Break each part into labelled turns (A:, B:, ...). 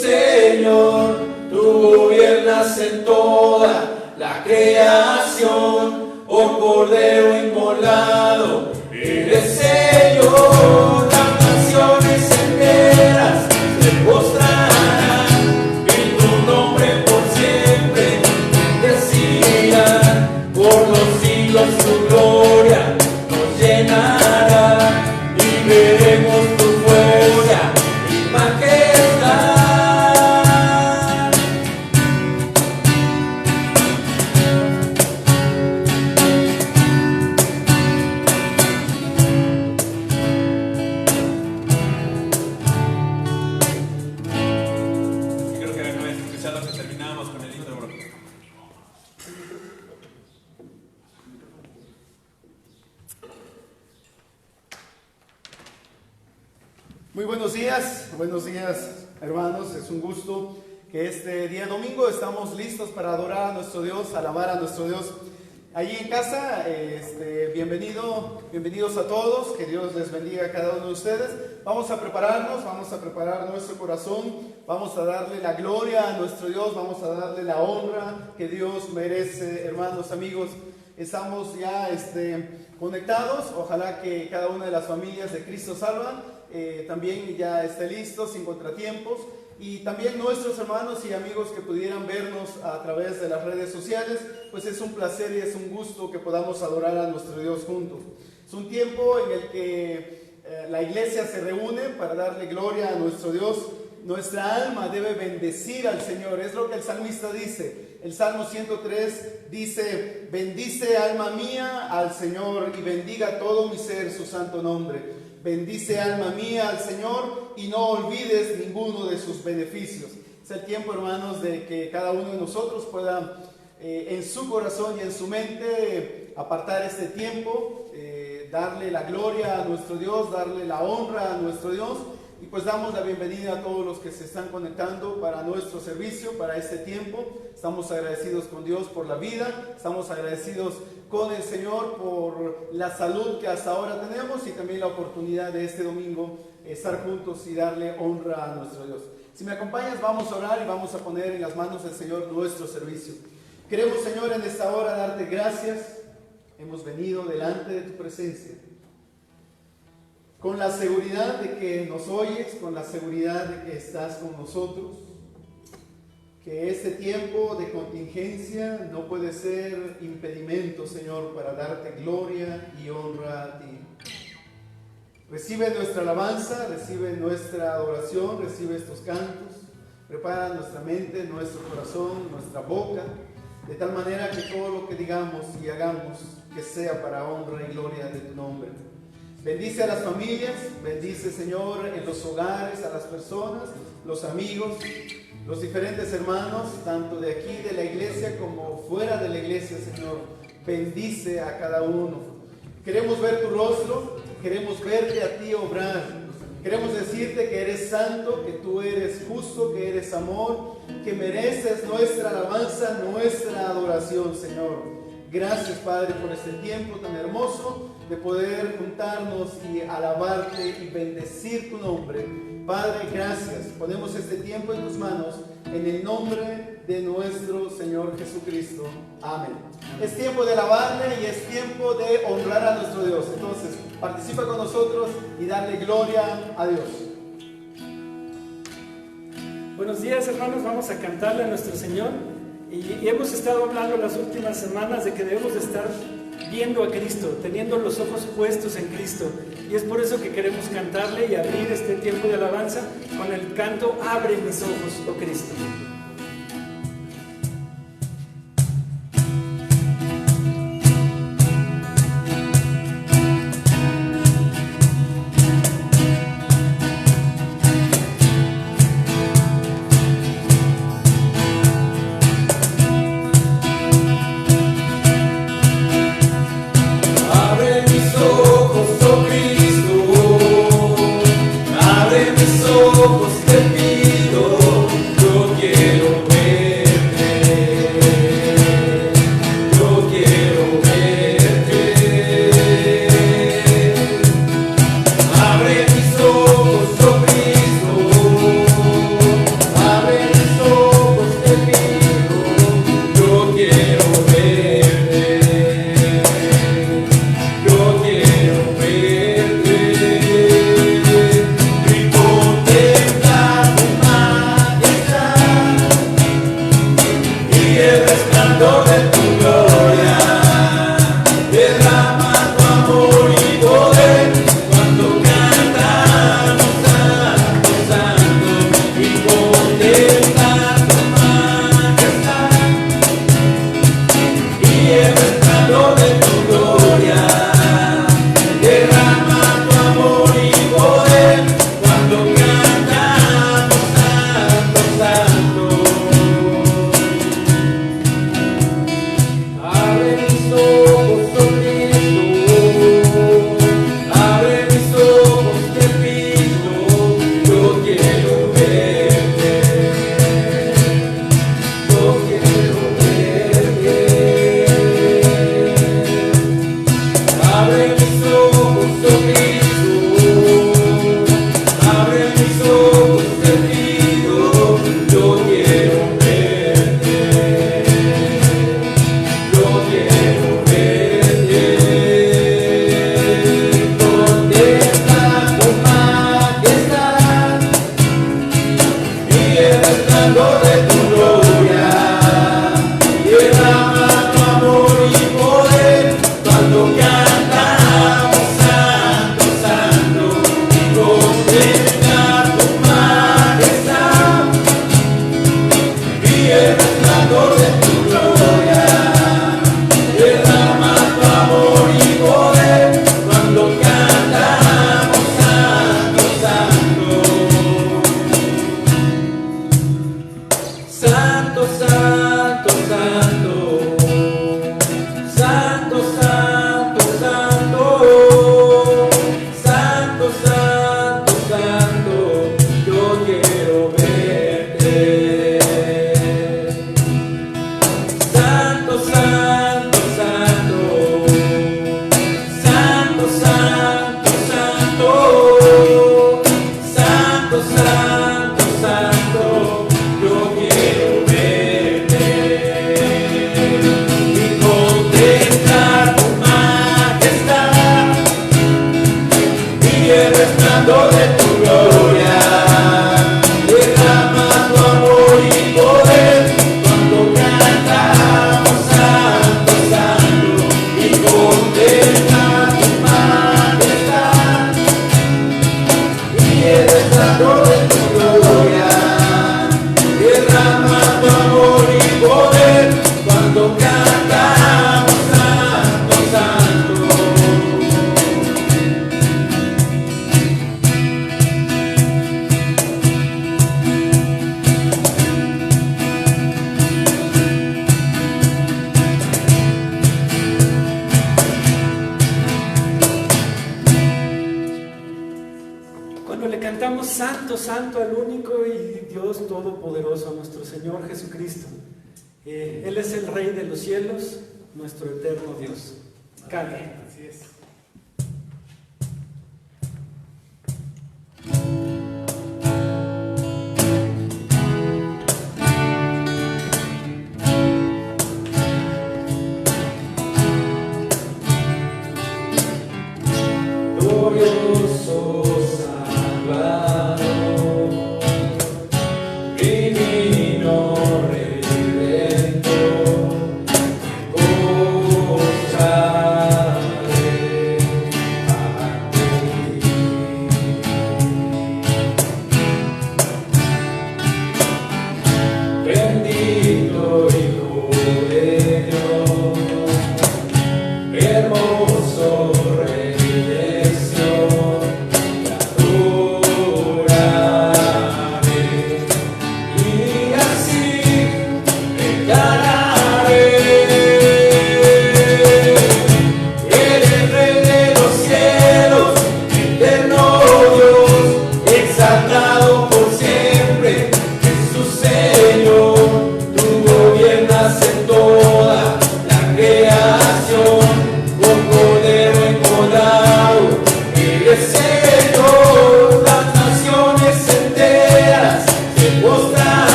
A: Señor, tú gobiernas en toda la creación, oh Cordero inmolado, eres Señor. Las naciones enteras se postrarán en tu nombre por siempre, decían, por los siglos tu gloria nos llenará y veremos tu fuerza y majestad.
B: Buenos días hermanos, es un gusto que este día domingo estamos listos para adorar a nuestro Dios, alabar a nuestro Dios. Allí en casa, bienvenidos a todos, que Dios les bendiga a cada uno de ustedes. Vamos a prepararnos, vamos a preparar nuestro corazón, vamos a darle la gloria a nuestro Dios, vamos a darle la honra que Dios merece, hermanos, amigos. Estamos ya conectados, ojalá que cada una de las familias de Cristo Salva también ya esté listo, sin contratiempos, y también nuestros hermanos y amigos que pudieran vernos a través de las redes sociales, pues es un placer y es un gusto que podamos adorar a nuestro Dios juntos. Es un tiempo en el que la iglesia se reúne para darle gloria a nuestro Dios. Nuestra alma debe bendecir al Señor, es lo que el salmista dice. El Salmo 103 dice: bendice alma mía al Señor y bendiga todo mi ser su santo nombre. Bendice alma mía al Señor y no olvides ninguno de sus beneficios. Es el tiempo, hermanos, de que cada uno de nosotros pueda en su corazón y en su mente apartar este tiempo, darle la gloria a nuestro Dios, darle la honra a nuestro Dios. Y pues damos la bienvenida a todos los que se están conectando para nuestro servicio, para este tiempo. Estamos agradecidos con Dios por la vida, estamos agradecidos con el Señor por la salud que hasta ahora tenemos y también la oportunidad de este domingo estar juntos y darle honra a nuestro Dios. Si me acompañas, vamos a orar y vamos a poner en las manos del Señor nuestro servicio. Queremos, Señor, en esta hora darte gracias. Hemos venido delante de tu presencia con la seguridad de que nos oyes, con la seguridad de que estás con nosotros, que este tiempo de contingencia no puede ser impedimento, Señor, para darte gloria y honra a ti. Recibe nuestra alabanza, recibe nuestra adoración, recibe estos cantos, prepara nuestra mente, nuestro corazón, nuestra boca, de tal manera que todo lo que digamos y hagamos que sea para honra y gloria de tu nombre. Bendice a las familias, bendice, Señor, en los hogares, a las personas, los amigos, los diferentes hermanos, tanto de aquí de la iglesia como fuera de la iglesia, Señor. Bendice a cada uno. Queremos ver tu rostro, queremos verte a ti obrar. Queremos decirte que eres santo, que tú eres justo, que eres amor, que mereces nuestra alabanza, nuestra adoración, Señor. Gracias, Padre, por este tiempo tan hermoso de poder juntarnos y alabarte y bendecir tu nombre. Padre, gracias. Ponemos este tiempo en tus manos en el nombre de nuestro Señor Jesucristo. Amén. Es tiempo de alabarle y es tiempo de honrar a nuestro Dios. Entonces, participa con nosotros y darle gloria a Dios.
C: Buenos días, hermanos. Vamos a cantarle a nuestro Señor. Y hemos estado hablando las últimas semanas de que debemos de estar viendo a Cristo, teniendo los ojos puestos en Cristo. Y es por eso que queremos cantarle y abrir este tiempo de alabanza con el canto Abre mis ojos, oh Cristo.
A: Te pido, yo quiero resplandor de tu gloria, derrama tu amor y poder cuando cantamos santo, santo, y contemplar tu majestad. Y el resplandor de tu gloria, derrama tu amor y poder cuando cantamos santo, santo. Santo, santo, santo, santo, santo, santo, santo, santo, santo, yo quiero verte. Santo, santo, santo, santo, santo, santo, santo, santo, santo, yo quiero verte y contemplar tu majestad y el resplandor de tu gloria, derrama tu amor y poder cuando cantamos santo, santo, y contemplar tu majestad y el resplandor de tu gloria, derrama tu amor y poder cuando cantamos santo, santo.
C: Cuando le cantamos santo, santo al único y Dios todopoderoso, a nuestro Señor Jesucristo. Él es el Rey de los cielos, nuestro eterno Dios. Canta.
B: Así es.
A: Glorioso Salvador, divino Redentor, postraré ante ti. Bendito Hijo de Dios, hermoso Rey de Sion, te adoraré y así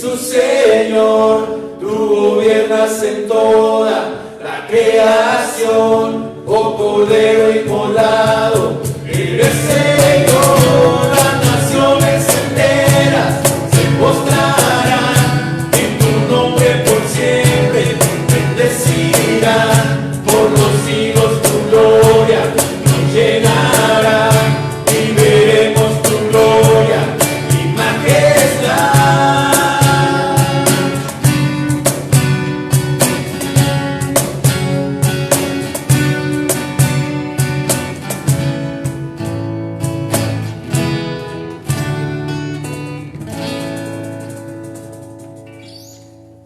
A: Jesús Señor, tú gobiernas en toda la creación, oh Cordero inmolado, eres Señor. Las naciones enteras se postrarán en tu nombre por siempre, bendecirán por los siglos tu gloria nos llenará y veremos tu gloria y majestad.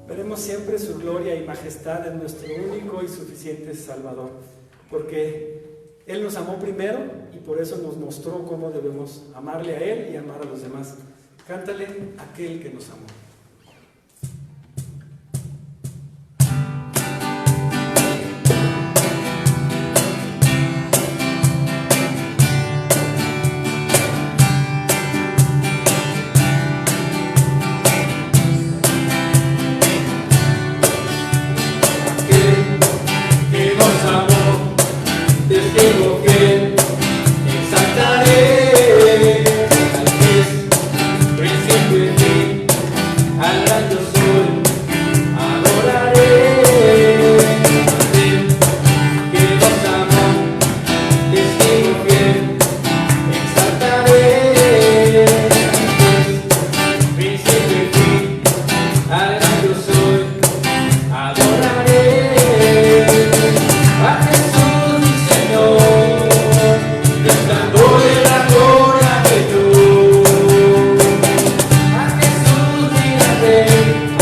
C: Veremos siempre su gloria y majestad en nuestro único y suficiente Salvador, porque Él nos amó primero y por eso nos mostró cómo debemos amarle a Él y amar a los demás. Cántale aquel que nos amó.
A: Que nos amó, testigo fiel, exaltaré al que es principio y fin, al gran yo soy, adoraré aquel que nos amó, testigo fiel, exaltaré al que es principio y fin, al gran yo soy, adoraré. A Jesús mi Señor, resplandor de la gloria de Dios. A Jesús mi gran Rey,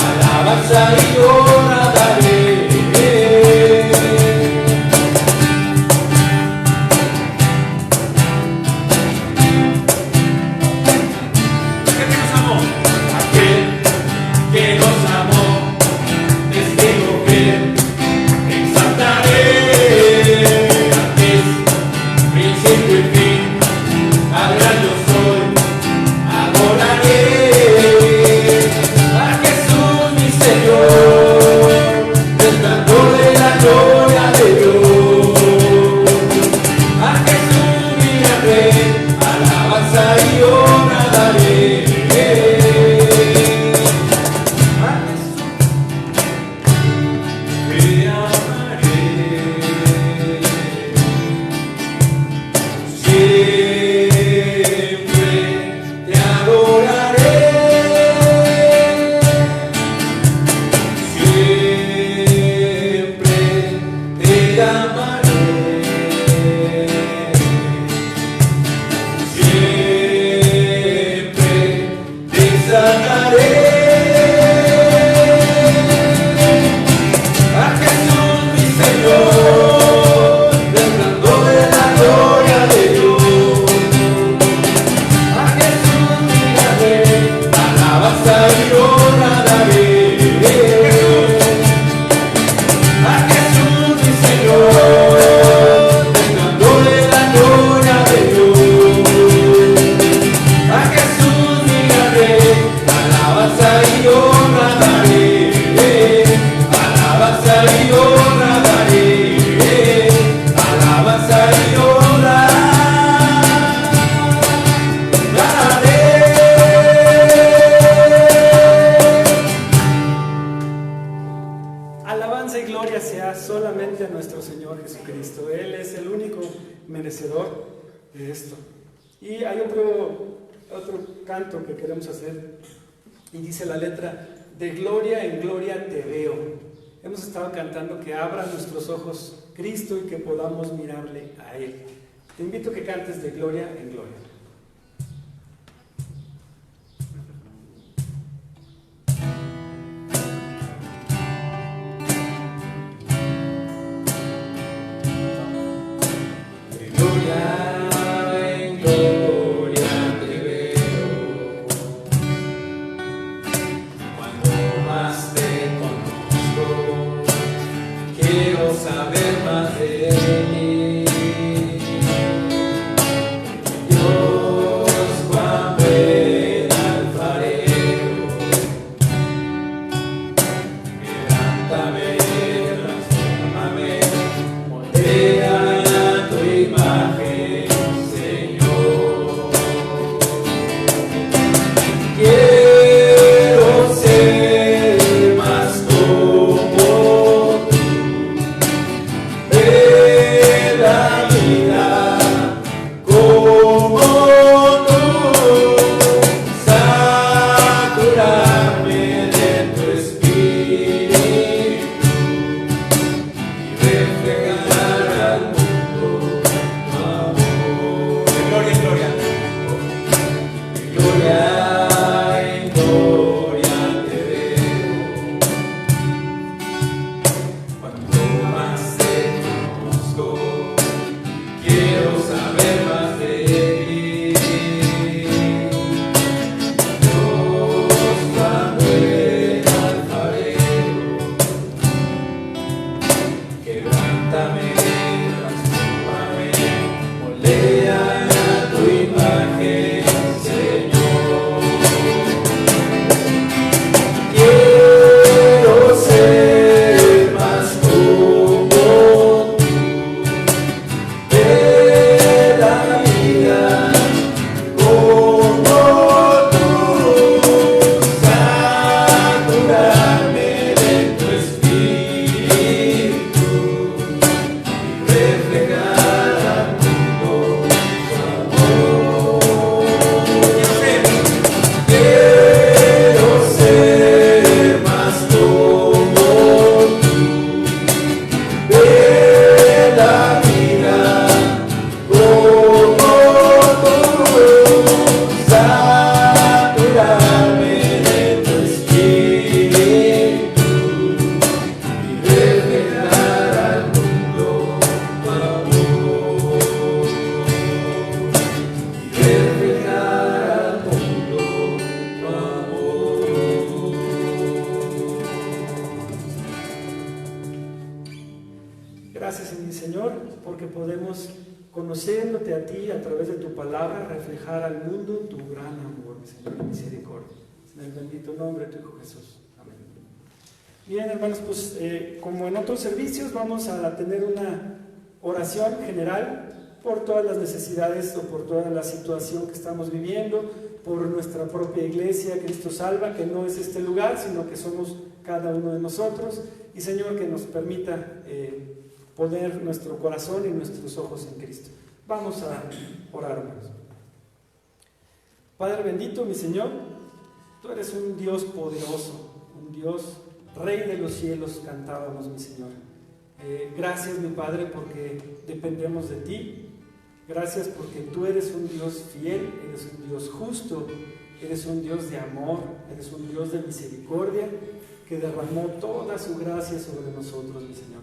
A: alabanza y honra daré. Aquel que nos amó, testigo fiel, exaltaré al que es principio y fin, al gran yo soy, adoraré a Jesús mi Señor, resplandor de la gloria de Dios. A Jesús mi gran Rey, alabanza y honra daré. A Jesús te amaré, siempre te adoraré, siempre te amaré, siempre te exaltaré. A Jesús mi Señor, resplandor de la gloria de Dios. A Jesús mi gran Rey, alabanza y honra daré. A Jesús mi Señor, resplandor de la gloria de Dios. A Jesús mi gran Rey, alabanza y honra daré. Alabanza y honra daré, alabanza y honra daré.
C: Alabanza y gloria sea solamente a nuestro Señor Jesucristo. Él es el único merecedor de esto. Y hay otro canto que queremos hacer y dice la letra: de gloria en gloria te veo. Hemos estado cantando que abra nuestros ojos Cristo y que podamos mirarle a Él. Te invito a que cantes de gloria en gloria.
A: De gloria en gloria te veo, cuando más te conozco, quiero saber más de ti. Dios, cuán buen alfarero,
C: Gracias, mi Señor, porque podemos, conociéndote a ti a través de tu palabra, reflejar al mundo tu gran amor, mi Señor, y misericordia. En el bendito nombre de tu Hijo Jesús. Amén. Bien, hermanos, pues como en otros servicios, vamos a tener una oración general por todas las necesidades o por toda la situación que estamos viviendo, por nuestra propia iglesia, Cristo Salva, que no es este lugar, sino que somos cada uno de nosotros. Y Señor, que nos permita poner nuestro corazón y nuestros ojos en Cristo. Vamos a orar, hermanos. Padre bendito, mi Señor, tú eres un Dios poderoso, un Dios Rey de los cielos, cantábamos, mi Señor. Gracias, mi Padre, porque dependemos de ti. Gracias porque tú eres un Dios fiel, eres un Dios justo, eres un Dios de amor, eres un Dios de misericordia, que derramó toda su gracia sobre nosotros, mi Señor.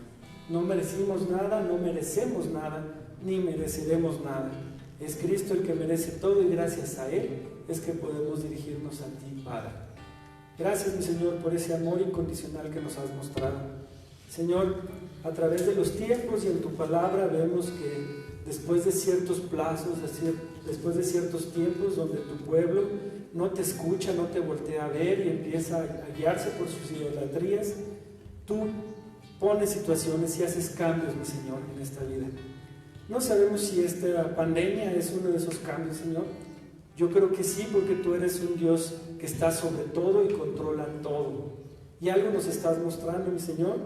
C: No merecimos nada, no merecemos nada, ni mereceremos nada. Es Cristo el que merece todo y gracias a Él es que podemos dirigirnos a ti, Padre. Gracias, mi Señor, por ese amor incondicional que nos has mostrado. Señor, a través de los tiempos y en tu palabra vemos que después de ciertos plazos, después de ciertos tiempos donde tu pueblo no te escucha, no te voltea a ver y empieza a guiarse por sus idolatrías, tú pones situaciones y haces cambios, mi Señor, en esta vida. No sabemos si esta pandemia es uno de esos cambios, Señor. Yo creo que sí, porque tú eres un Dios que está sobre todo y controla todo. Y algo nos estás mostrando, mi Señor.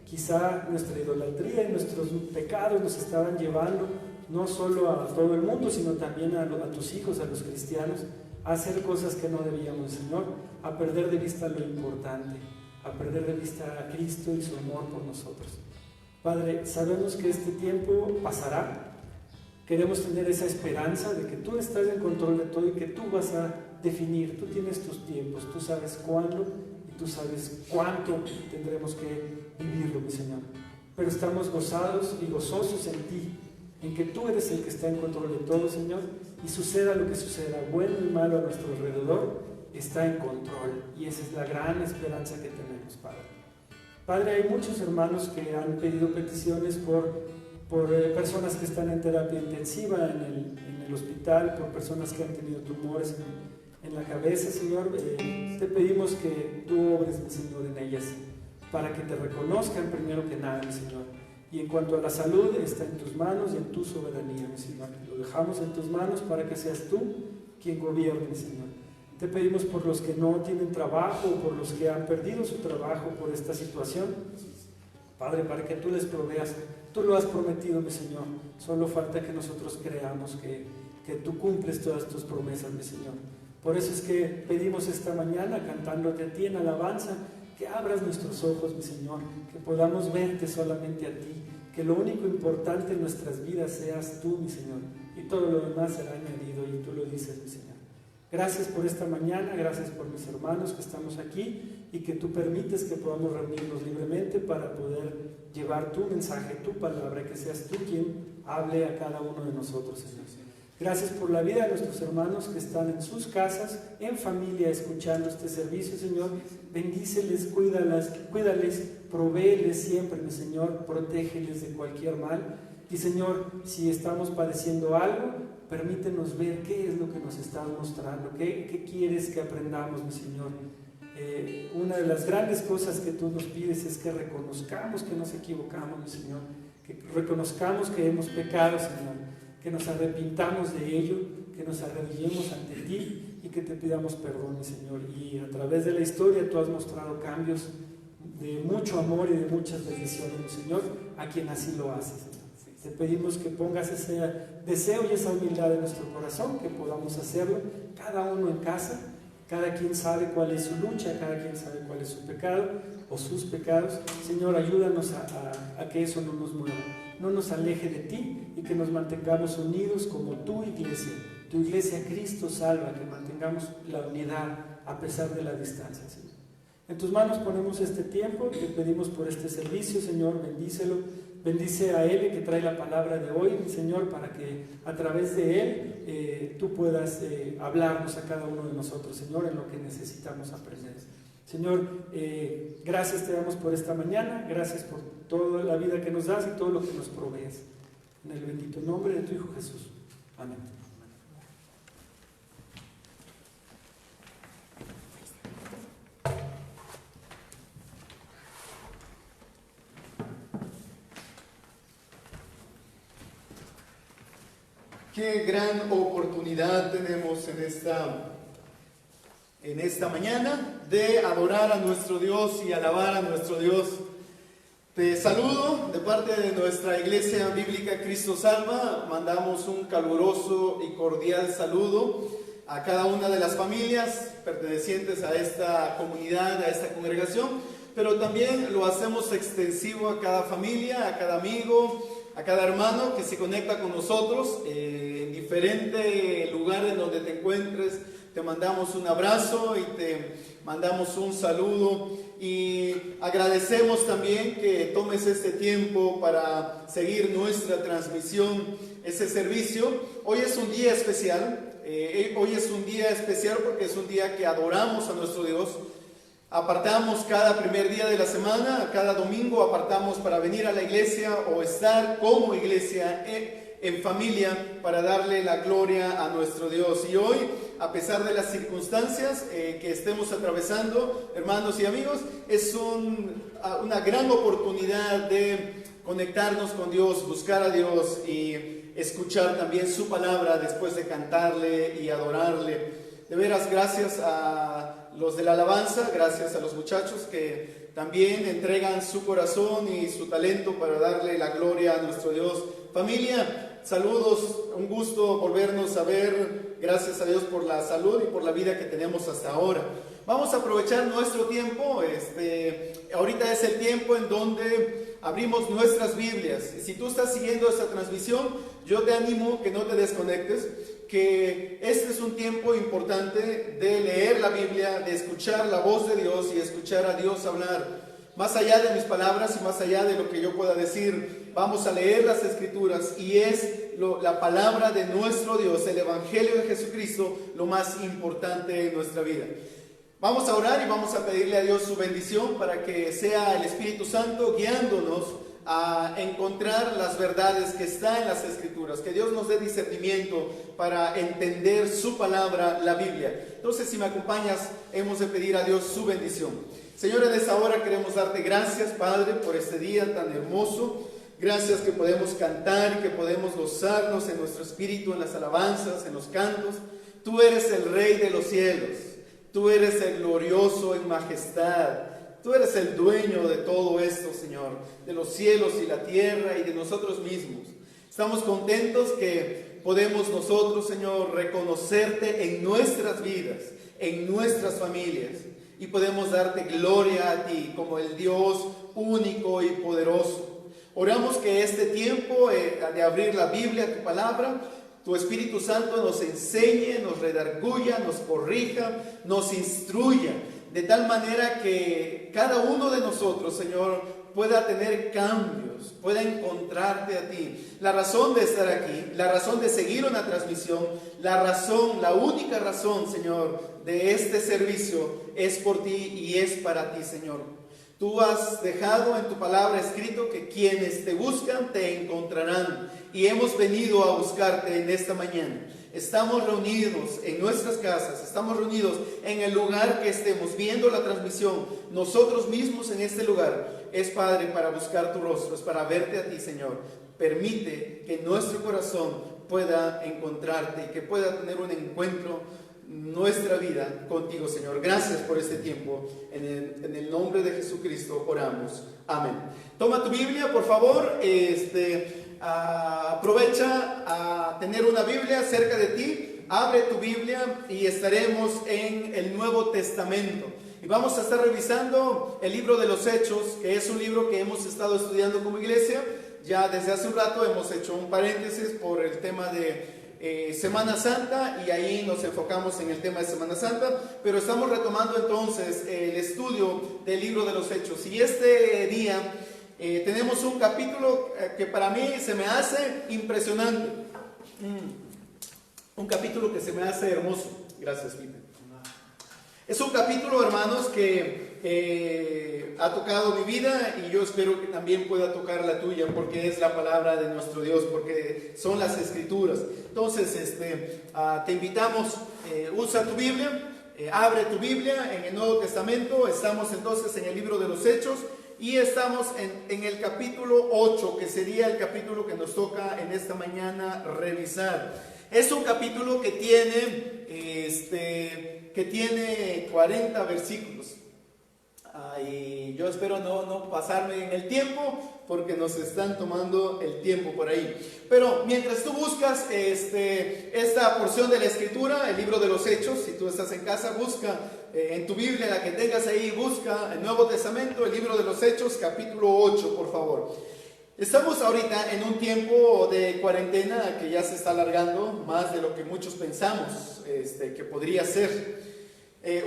C: Quizá nuestra idolatría y nuestros pecados nos estaban llevando no solo a todo el mundo, sino también a tus hijos, a los cristianos, a hacer cosas que no debíamos, Señor, a perder de vista lo importante, a perder de vista a Cristo y su amor por nosotros. Padre, sabemos que este tiempo pasará. Queremos tener esa esperanza de que tú estás en control de todo y que tú vas a definir, tú tienes tus tiempos, tú sabes cuándo y tú sabes cuánto tendremos que vivirlo, mi Señor. Pero estamos gozados y gozosos en ti, en que tú eres el que está en control de todo, Señor, y suceda lo que suceda, bueno y malo a nuestro alrededor, está en control, y esa es la gran esperanza que tenemos, Padre. Padre, hay muchos hermanos que han pedido peticiones por personas que están en terapia intensiva en el hospital, por personas que han tenido tumores en la cabeza, Señor. Te pedimos que tú obres, mi Señor, en ellas, para que te reconozcan primero que nada, mi Señor. Y en cuanto a la salud, está en tus manos y en tu soberanía, mi Señor. Lo dejamos en tus manos para que seas tú quien gobierne, mi Señor. Te pedimos por los que no tienen trabajo, por los que han perdido su trabajo por esta situación, Padre, para que tú les proveas. Tú lo has prometido, mi Señor. Solo falta que nosotros creamos que tú cumples todas tus promesas, mi Señor. Por eso es que pedimos esta mañana, cantándote a ti en alabanza, que abras nuestros ojos, mi Señor, que podamos verte solamente a ti, que lo único importante en nuestras vidas seas tú, mi Señor, y todo lo demás será añadido, y tú lo dices, mi Señor. Gracias por esta mañana, gracias por mis hermanos que estamos aquí y que tú permites que podamos reunirnos libremente para poder llevar tu mensaje, tu palabra, que seas tú quien hable a cada uno de nosotros, Señor. Gracias por la vida de nuestros hermanos que están en sus casas, en familia, escuchando este servicio, Señor. Bendíceles, cuídales, provéeles siempre, mi Señor, protégeles de cualquier mal. Y Señor, si estamos padeciendo algo, permítenos ver qué es lo que nos estás mostrando, qué quieres que aprendamos, mi Señor. Una de las grandes cosas que tú nos pides es que reconozcamos que nos equivocamos, mi Señor, que reconozcamos que hemos pecado, Señor, que nos arrepintamos de ello, que nos arrodillemos ante ti y que te pidamos perdón, mi Señor. Y a través de la historia tú has mostrado cambios de mucho amor y de muchas bendiciones, mi Señor, a quien así lo hace, Señor. Te pedimos que pongas ese deseo y esa humildad en nuestro corazón, que podamos hacerlo, cada uno en casa. Cada quien sabe cuál es su lucha, cada quien sabe cuál es su pecado o sus pecados. Señor, ayúdanos a que eso no nos mueva, no nos aleje de ti y que nos mantengamos unidos como tu iglesia Cristo Salva, que mantengamos la unidad a pesar de la distancia, Señor. En tus manos ponemos este tiempo, te pedimos por este servicio, Señor, bendícelo. Bendice a él que trae la palabra de hoy, mi Señor, para que a través de él tú puedas hablarnos a cada uno de nosotros, Señor, en lo que necesitamos aprender. Señor, gracias te damos por esta mañana, gracias por toda la vida que nos das y todo lo que nos provees. En el bendito nombre de tu Hijo Jesús. Amén.
B: Qué gran oportunidad tenemos en esta mañana de adorar a nuestro Dios y alabar a nuestro Dios. Te saludo de parte de nuestra Iglesia Bíblica Cristo Salva. Mandamos un caluroso y cordial saludo a cada una de las familias pertenecientes a esta comunidad, a esta congregación, pero también lo hacemos extensivo a cada familia, a cada amigo, a cada hermano que se conecta con nosotros en diferente lugar en donde te encuentres. Te mandamos un abrazo y te mandamos un saludo y agradecemos también que tomes este tiempo para seguir nuestra transmisión, ese servicio. Hoy es un día especial, porque es un día que adoramos a nuestro Dios. Apartamos cada primer día de la semana, cada domingo apartamos para venir a la iglesia o estar como iglesia en familia para darle la gloria a nuestro Dios. Y hoy, a pesar de las circunstancias que estemos atravesando, hermanos y amigos, es una gran oportunidad de conectarnos con Dios, buscar a Dios y escuchar también su palabra después de cantarle y adorarle. De veras, gracias a los de la alabanza, gracias a los muchachos que también entregan su corazón y su talento para darle la gloria a nuestro Dios. Familia, saludos, un gusto volvernos a ver. Gracias a Dios por la salud y por la vida que tenemos hasta ahora. Vamos a aprovechar nuestro tiempo. Ahorita es el tiempo en donde abrimos nuestras Biblias. Si tú estás siguiendo esta transmisión, yo te animo que no te desconectes, que este es un tiempo importante de leer la Biblia, de escuchar la voz de Dios y escuchar a Dios hablar. Más allá de mis palabras y más allá de lo que yo pueda decir, vamos a leer las Escrituras y es la palabra de nuestro Dios, el Evangelio de Jesucristo, lo más importante en nuestra vida. Vamos a orar y vamos a pedirle a Dios su bendición para que sea el Espíritu Santo guiándonos a encontrar las verdades que están en las Escrituras, que Dios nos dé discernimiento para entender su palabra, la Biblia. Entonces, si me acompañas, hemos de pedir a Dios su bendición. Señor, en esta hora queremos darte gracias, Padre, por este día tan hermoso. Gracias que podemos cantar y que podemos gozarnos en nuestro espíritu, en las alabanzas, en los cantos. Tú eres el Rey de los cielos, tú eres el glorioso en majestad. Tú eres el dueño de todo esto, Señor, de los cielos y la tierra y de nosotros mismos. Estamos contentos que podemos nosotros, Señor, reconocerte en nuestras vidas, en nuestras familias, y podemos darte gloria a ti como el Dios único y poderoso. Oramos que este tiempo de abrir la Biblia, tu palabra, tu Espíritu Santo nos enseñe, nos redarguya, nos corrija, nos instruya, de tal manera que cada uno de nosotros, Señor, pueda tener cambios, pueda encontrarte a ti. La razón de estar aquí, la razón de seguir una transmisión, la única razón, Señor, de este servicio es por ti y es para ti, Señor. Tú has dejado en tu palabra escrito que quienes te buscan te encontrarán, y hemos venido a buscarte en esta mañana. Estamos reunidos en nuestras casas, estamos reunidos en el lugar que estemos viendo la transmisión, nosotros mismos en este lugar. Es, Padre, para buscar tu rostro, es para verte a ti, Señor. Permite que nuestro corazón pueda encontrarte y que pueda tener un encuentro nuestra vida contigo, Señor. Gracias por este tiempo. En el nombre de Jesucristo oramos. Amén. Toma tu Biblia, por favor. Aprovecha a tener una Biblia cerca de ti. Abre tu Biblia y estaremos en el Nuevo Testamento. Y vamos a estar revisando el libro de los Hechos, que es un libro que hemos estado estudiando como iglesia. Ya desde hace un rato hemos hecho un paréntesis por el tema de Semana Santa, y ahí nos enfocamos en el tema de Semana Santa, pero estamos retomando entonces el estudio del libro de los Hechos. Y este día tenemos un capítulo que para mí se me hace impresionante, un capítulo que se me hace hermoso. Gracias, Pipe. Es un capítulo, hermanos, que ha tocado mi vida y yo espero que también pueda tocar la tuya, porque es la palabra de nuestro Dios, porque son las Escrituras. Entonces, te invitamos, usa tu Biblia, abre tu Biblia en el Nuevo Testamento. Estamos entonces en el libro de los Hechos y estamos en el capítulo 8, que sería el capítulo que nos toca en esta mañana revisar. Es un capítulo que tiene 40 versículos. Y yo espero no pasarme en el tiempo, porque nos están tomando el tiempo por ahí. Pero mientras tú buscas esta porción de la Escritura, el libro de los Hechos, si tú estás en casa, busca en tu Biblia, la que tengas ahí, busca el Nuevo Testamento, el libro de los Hechos, capítulo 8, por favor. Estamos ahorita en un tiempo de cuarentena que ya se está alargando más de lo que muchos pensamos que podría ser.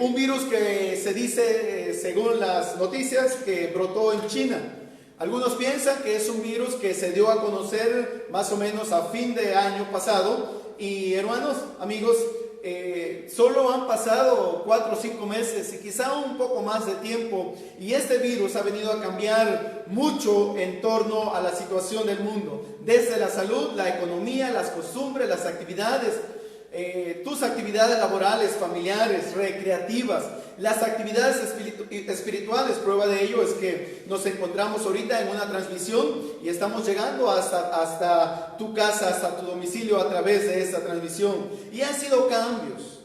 B: Un virus que se dice, según las noticias, que brotó en China. Algunos piensan que es un virus que se dio a conocer más o menos a fin de año pasado. Y hermanos, amigos, solo han pasado 4 o 5 meses y quizá un poco más de tiempo, y este virus ha venido a cambiar mucho en torno a la situación del mundo, desde la salud, la economía, las costumbres, las actividades, tus actividades laborales, familiares, recreativas, las actividades espirituales. Prueba de ello es que nos encontramos ahorita en una transmisión y estamos llegando hasta tu casa, hasta tu domicilio a través de esta transmisión. Y han sido cambios.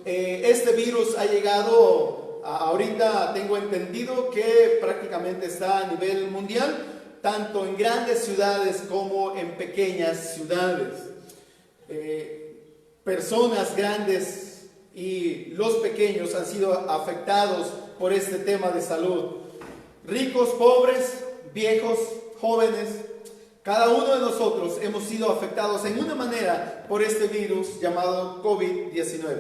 B: Este virus ha llegado, ahorita tengo entendido que prácticamente está a nivel mundial, tanto en grandes ciudades como en pequeñas ciudades. Personas grandes y los pequeños han sido afectados por este tema de salud. Ricos, pobres, viejos, jóvenes, cada uno de nosotros hemos sido afectados en una manera por este virus llamado COVID-19.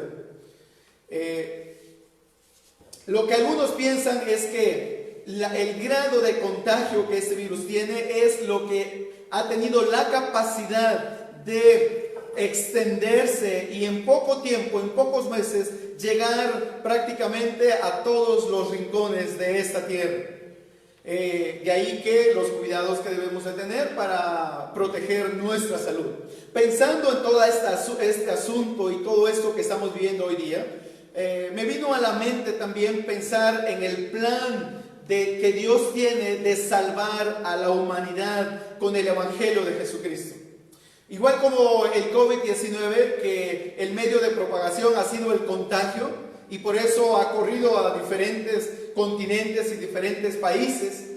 B: Lo que algunos piensan es que el grado de contagio que este virus tiene es lo que ha tenido la capacidad de extenderse y en poco tiempo, en pocos meses, llegar prácticamente a todos los rincones de esta tierra. De ahí que los cuidados que debemos de tener para proteger nuestra salud. Pensando en todo este asunto y todo esto que estamos viviendo hoy día, me vino a la mente también pensar en el plan que Dios tiene de salvar a la humanidad con el Evangelio de Jesucristo. Igual como el COVID-19, que el medio de propagación ha sido el contagio, y por eso ha corrido a diferentes continentes y diferentes países.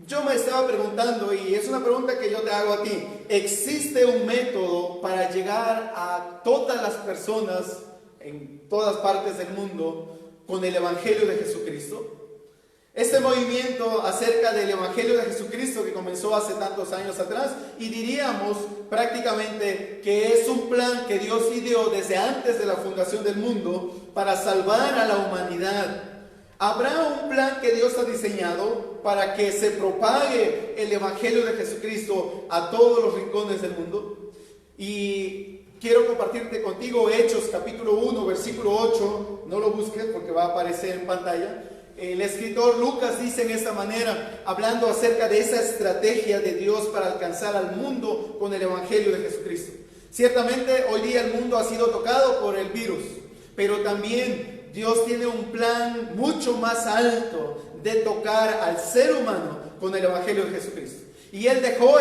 B: Yo me estaba preguntando, y es una pregunta que yo te hago a ti: ¿existe un método para llegar a todas las personas en todas partes del mundo con el Evangelio de Jesucristo? Este movimiento acerca del Evangelio de Jesucristo, que comenzó hace tantos años atrás, y diríamos prácticamente que es un plan que Dios ideó desde antes de la fundación del mundo para salvar a la humanidad. ¿Habrá un plan que Dios ha diseñado para que se propague el Evangelio de Jesucristo a todos los rincones del mundo? Y quiero compartirte contigo Hechos capítulo 1, versículo 8. No lo busques porque va a aparecer en pantalla. El escritor Lucas dice en esta manera, hablando acerca de esa estrategia de Dios para alcanzar al mundo con el Evangelio de Jesucristo. Ciertamente hoy día el mundo ha sido tocado por el virus, pero también Dios tiene un plan mucho más alto de tocar al ser humano con el Evangelio de Jesucristo. Y Él dejó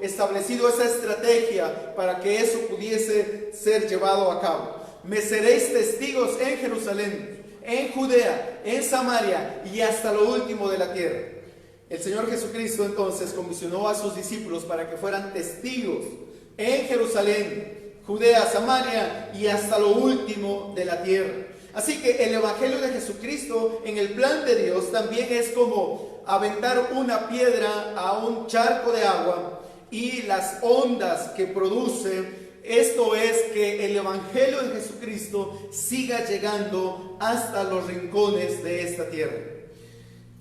B: establecido esa estrategia para que eso pudiese ser llevado a cabo. Me seréis testigos en Jerusalén, en Judea, en Samaria y hasta lo último de la tierra. El Señor Jesucristo entonces comisionó a sus discípulos para que fueran testigos en Jerusalén, Judea, Samaria y hasta lo último de la tierra. Así que el Evangelio de Jesucristo en el plan de Dios también es como aventar una piedra a un charco de agua y las ondas que produce. Esto es que el Evangelio de Jesucristo siga llegando hasta los rincones de esta tierra.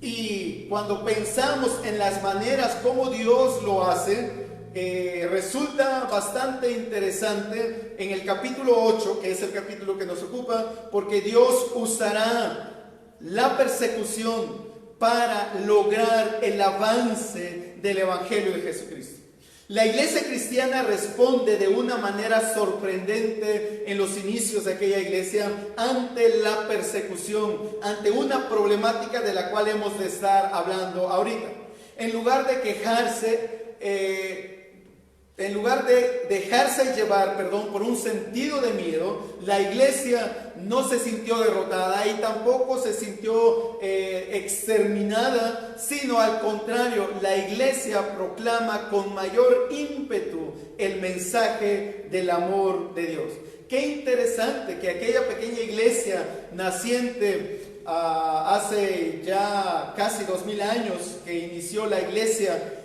B: Y cuando pensamos en las maneras como Dios lo hace, resulta bastante interesante en el capítulo 8, que es el capítulo que nos ocupa, porque Dios usará la persecución para lograr el avance del Evangelio de Jesucristo. La iglesia cristiana responde de una manera sorprendente en los inicios de aquella iglesia ante la persecución, ante una problemática de la cual hemos de estar hablando ahorita. En lugar de quejarse, en lugar de dejarse llevar, por un sentido de miedo, la iglesia no se sintió derrotada y tampoco se sintió exterminada, sino al contrario, la iglesia proclama con mayor ímpetu el mensaje del amor de Dios. Qué interesante que aquella pequeña iglesia naciente hace ya casi 2000 años, que inició la iglesia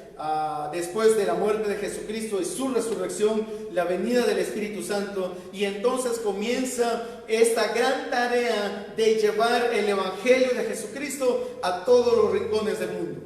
B: después de la muerte de Jesucristo y su resurrección, la venida del Espíritu Santo, y entonces comienza esta gran tarea de llevar el Evangelio de Jesucristo a todos los rincones del mundo.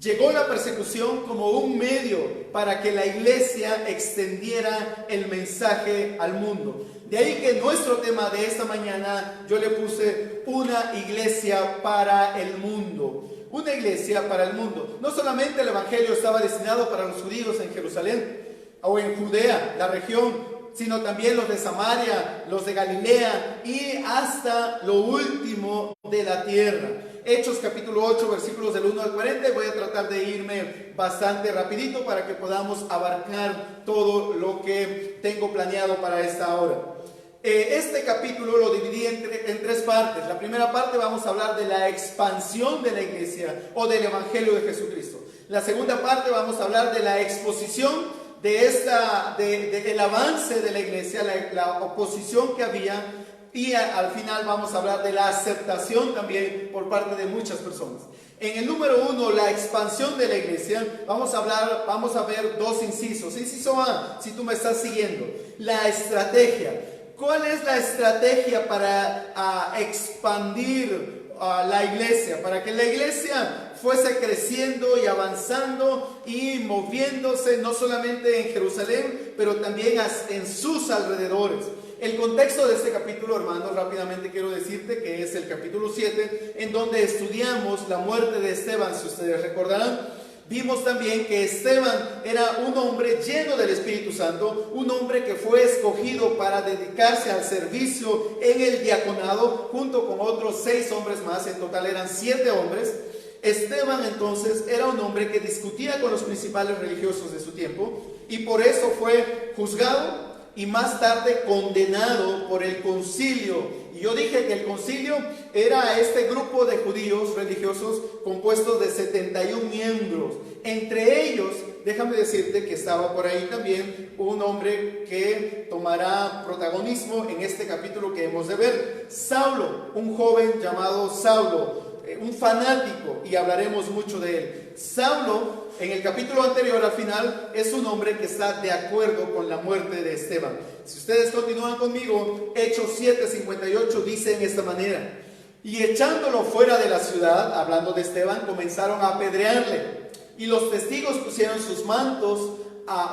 B: Llegó la persecución como un medio para que la iglesia extendiera el mensaje al mundo. De ahí que nuestro tema de esta mañana yo le puse una iglesia para el mundo. Una iglesia para el mundo. No solamente el Evangelio estaba destinado para los judíos en Jerusalén o en Judea, la región, sino también los de Samaria, los de Galilea y hasta lo último de la tierra. Hechos capítulo 8, versículos del 1 al 40. Voy a tratar de irme bastante rapidito para que podamos abarcar todo lo que tengo planeado para esta hora. Este capítulo lo dividí en tres partes. La primera parte vamos a hablar de la expansión de la iglesia o del Evangelio de Jesucristo. La segunda parte vamos a hablar de la exposición del avance de la iglesia, la oposición que había, y al final vamos a hablar de la aceptación también por parte de muchas personas. En el número 1, la expansión de la iglesia, vamos a ver dos incisos. Inciso A, si tú me estás siguiendo, la estrategia. ¿Cuál es la estrategia para expandir la iglesia? Para que la iglesia fuese creciendo y avanzando y moviéndose no solamente en Jerusalén, pero también en sus alrededores. El contexto de este capítulo, hermanos, rápidamente quiero decirte que es el capítulo 7, en donde estudiamos la muerte de Esteban, si ustedes recordarán. Vimos también que Esteban era un hombre lleno del Espíritu Santo, un hombre que fue escogido para dedicarse al servicio en el diaconado, junto con otros 6 hombres más, en total eran 7 hombres. Esteban entonces era un hombre que discutía con los principales religiosos de su tiempo y por eso fue juzgado y más tarde condenado por el concilio. Y yo dije que el concilio era este grupo de judíos religiosos compuestos de 71 miembros. Entre ellos, déjame decirte que estaba por ahí también un hombre que tomará protagonismo en este capítulo que hemos de ver. Saulo, un joven llamado Saulo, un fanático, y hablaremos mucho de él. Saulo, en el capítulo anterior al final, es un hombre que está de acuerdo con la muerte de Esteban. Si ustedes continúan conmigo, Hechos 7:58 dice en esta manera: y echándolo fuera de la ciudad, hablando de Esteban, comenzaron a apedrearle, y los testigos pusieron sus mantos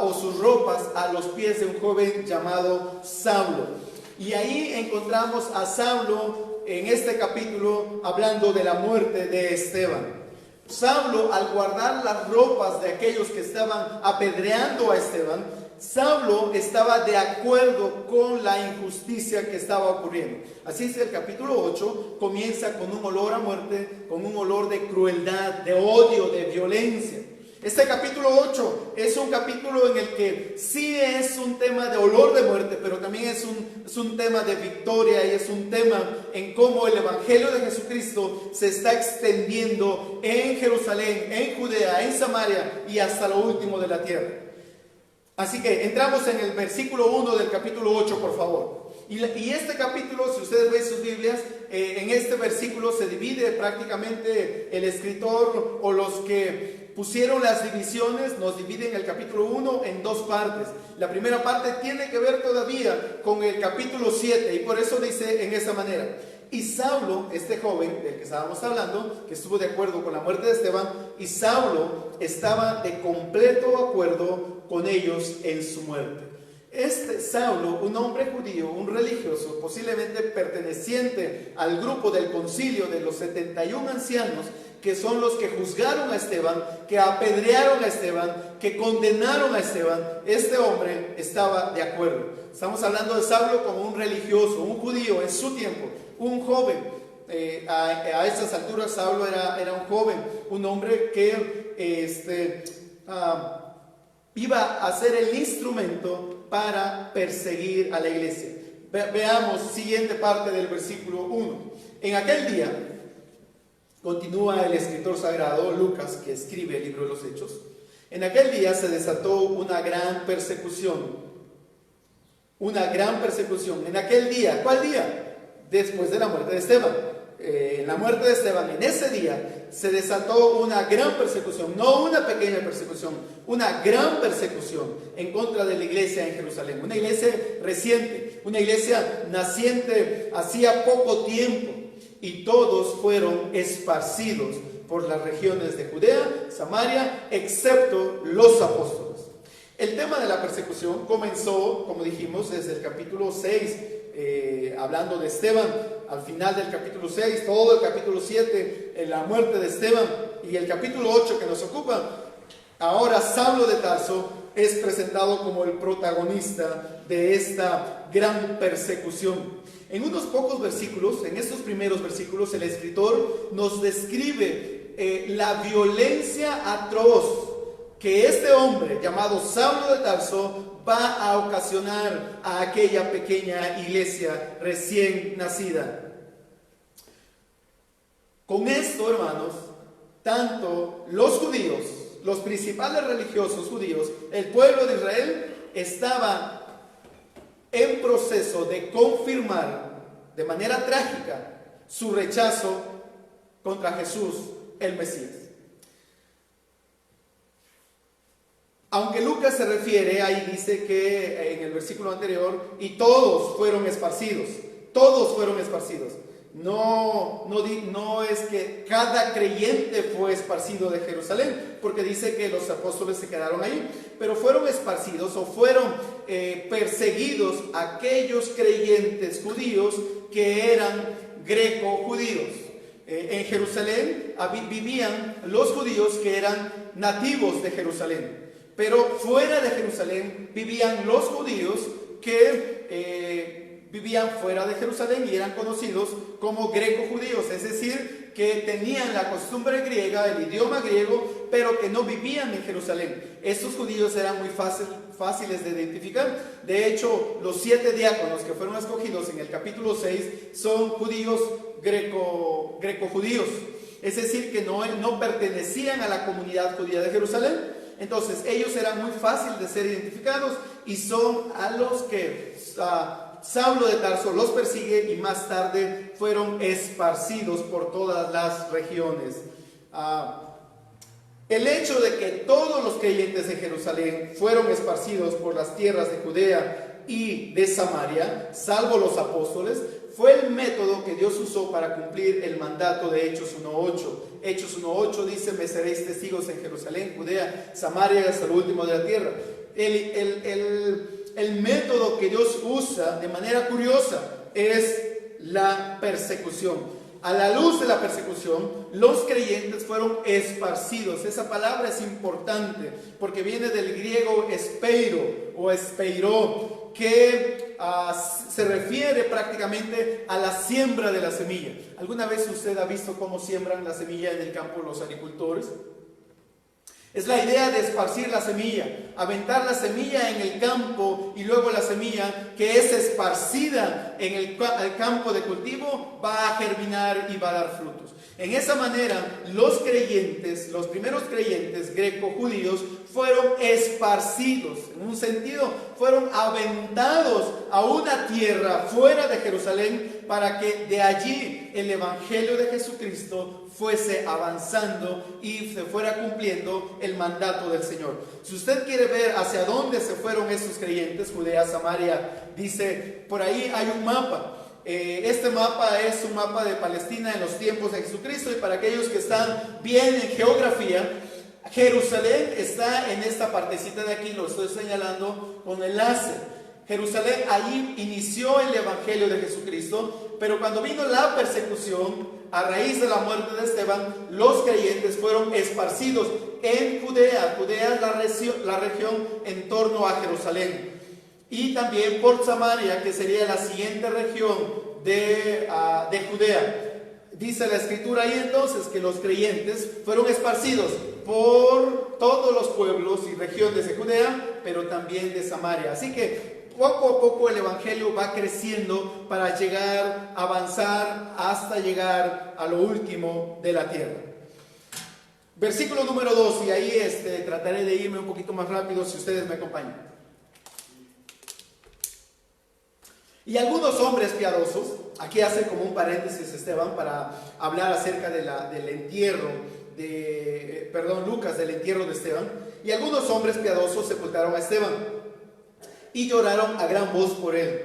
B: o sus ropas a los pies de un joven llamado Saulo. Y ahí encontramos a Saulo en este capítulo hablando de la muerte de Esteban. Saulo, al guardar las ropas de aquellos que estaban apedreando a Esteban, Saulo estaba de acuerdo con la injusticia que estaba ocurriendo. Así es que el capítulo 8 comienza con un olor a muerte, con un olor de crueldad, de odio, de violencia. Este capítulo 8 es un capítulo en el que sí es un tema de olor de muerte, pero también es un tema de victoria, y es un tema en cómo el Evangelio de Jesucristo se está extendiendo en Jerusalén, en Judea, en Samaria y hasta lo último de la tierra. Así que entramos en el versículo 1 del capítulo 8, por favor. Y este capítulo, si ustedes ven sus Biblias, en este versículo se divide prácticamente el escritor o los que pusieron las divisiones, nos dividen el capítulo 1 en dos partes. La primera parte tiene que ver todavía con el capítulo 7 y por eso dice en esta manera: Y Saulo, este joven del que estábamos hablando, que estuvo de acuerdo con la muerte de Esteban, y Saulo estaba de completo acuerdo con ellos en su muerte. Este Saulo, un hombre judío, un religioso, posiblemente perteneciente al grupo del concilio de los 71 ancianos, que son los que juzgaron a Esteban, que apedrearon a Esteban, que condenaron a Esteban, este hombre estaba de acuerdo. Estamos hablando de Saulo como un religioso, un judío en su tiempo, un joven. A estas alturas Saulo era un joven, un hombre que iba a ser el instrumento para perseguir a la iglesia. Veamos siguiente parte del versículo 1. En aquel día, continúa el escritor sagrado Lucas, que escribe el libro de los Hechos, en aquel día se desató una gran persecución. Una gran persecución. En aquel día, ¿cuál día? Después de la muerte de Esteban. En la muerte de Esteban, en ese día, se desató una gran persecución, no una pequeña persecución, una gran persecución en contra de la iglesia en Jerusalén. Una iglesia reciente, una iglesia naciente hacía poco tiempo, y todos fueron esparcidos por las regiones de Judea, Samaria, excepto los apóstoles. El tema de la persecución comenzó, como dijimos, desde el capítulo 6, hablando de Esteban, al final del capítulo 6, todo el capítulo 7, en la muerte de Esteban, y el capítulo 8 que nos ocupa. Ahora Saulo de Tarso es presentado como el protagonista de esta gran persecución. En unos pocos versículos, en estos primeros versículos, el escritor nos describe la violencia atroz que este hombre llamado Saulo de Tarso va a ocasionar a aquella pequeña iglesia recién nacida. Con esto, hermanos, tanto los judíos, los principales religiosos judíos, el pueblo de Israel, estaba en proceso de confirmar de manera trágica su rechazo contra Jesús, el Mesías. Aunque Lucas se refiere, ahí dice que en el versículo anterior, y todos fueron esparcidos, todos fueron esparcidos. No es que cada creyente fue esparcido de Jerusalén, porque dice que los apóstoles se quedaron ahí, pero fueron esparcidos o fueron perseguidos aquellos creyentes judíos que eran greco-judíos. En Jerusalén vivían los judíos que eran nativos de Jerusalén, pero fuera de Jerusalén vivían los judíos que vivían fuera de Jerusalén y eran conocidos como greco-judíos, es decir, que tenían la costumbre griega, el idioma griego, pero que no vivían en Jerusalén. Estos judíos eran muy fáciles de identificar. De hecho, los 7 diáconos que fueron escogidos en el capítulo 6 son judíos greco-judíos, es decir, que no pertenecían a la comunidad judía de Jerusalén. Entonces, ellos eran muy fáciles de ser identificados y son a los que Saulo de Tarso los persigue y más tarde fueron esparcidos por todas las regiones. El hecho de que todos los creyentes de Jerusalén fueron esparcidos por las tierras de Judea y de Samaria, salvo los apóstoles, fue el método que Dios usó para cumplir el mandato de Hechos 1.8. Hechos 1.8 dice: me seréis testigos en Jerusalén, Judea, Samaria y hasta lo último de la tierra. El método que Dios usa de manera curiosa es la persecución. A la luz de la persecución, los creyentes fueron esparcidos. Esa palabra es importante porque viene del griego espeiro o espeiró, que se refiere prácticamente a la siembra de la semilla. ¿Alguna vez usted ha visto cómo siembran la semilla en el campo los agricultores? Es la idea de esparcir la semilla, aventar la semilla en el campo y luego la semilla que es esparcida en el campo de cultivo va a germinar y va a dar frutos. En esa manera, los creyentes, los primeros creyentes greco-judíos fueron esparcidos, en un sentido, fueron aventados a una tierra fuera de Jerusalén para que de allí el evangelio de Jesucristo fuese avanzando y se fuera cumpliendo el mandato del Señor. Si usted quiere ver hacia dónde se fueron esos creyentes, Judea, Samaria, dice, por ahí hay un mapa. Este mapa es un mapa de Palestina en los tiempos de Jesucristo, y para aquellos que están bien en geografía, Jerusalén está en esta partecita de aquí, lo estoy señalando con el láser. Jerusalén, allí inició el Evangelio de Jesucristo, pero cuando vino la persecución, a raíz de la muerte de Esteban, los creyentes fueron esparcidos en Judea. Judea es la región en torno a Jerusalén. Y también por Samaria, que sería la siguiente región de Judea. Dice la escritura ahí entonces que los creyentes fueron esparcidos por todos los pueblos y regiones de Judea, pero también de Samaria. Así que poco a poco el Evangelio va creciendo para llegar, avanzar hasta llegar a lo último de la tierra. Versículo número 2, y ahí trataré de irme un poquito más rápido si ustedes me acompañan. Y algunos hombres piadosos, aquí hace como un paréntesis Esteban para hablar acerca del entierro, Lucas, del entierro de Esteban. Y algunos hombres piadosos sepultaron a Esteban y lloraron a gran voz por él.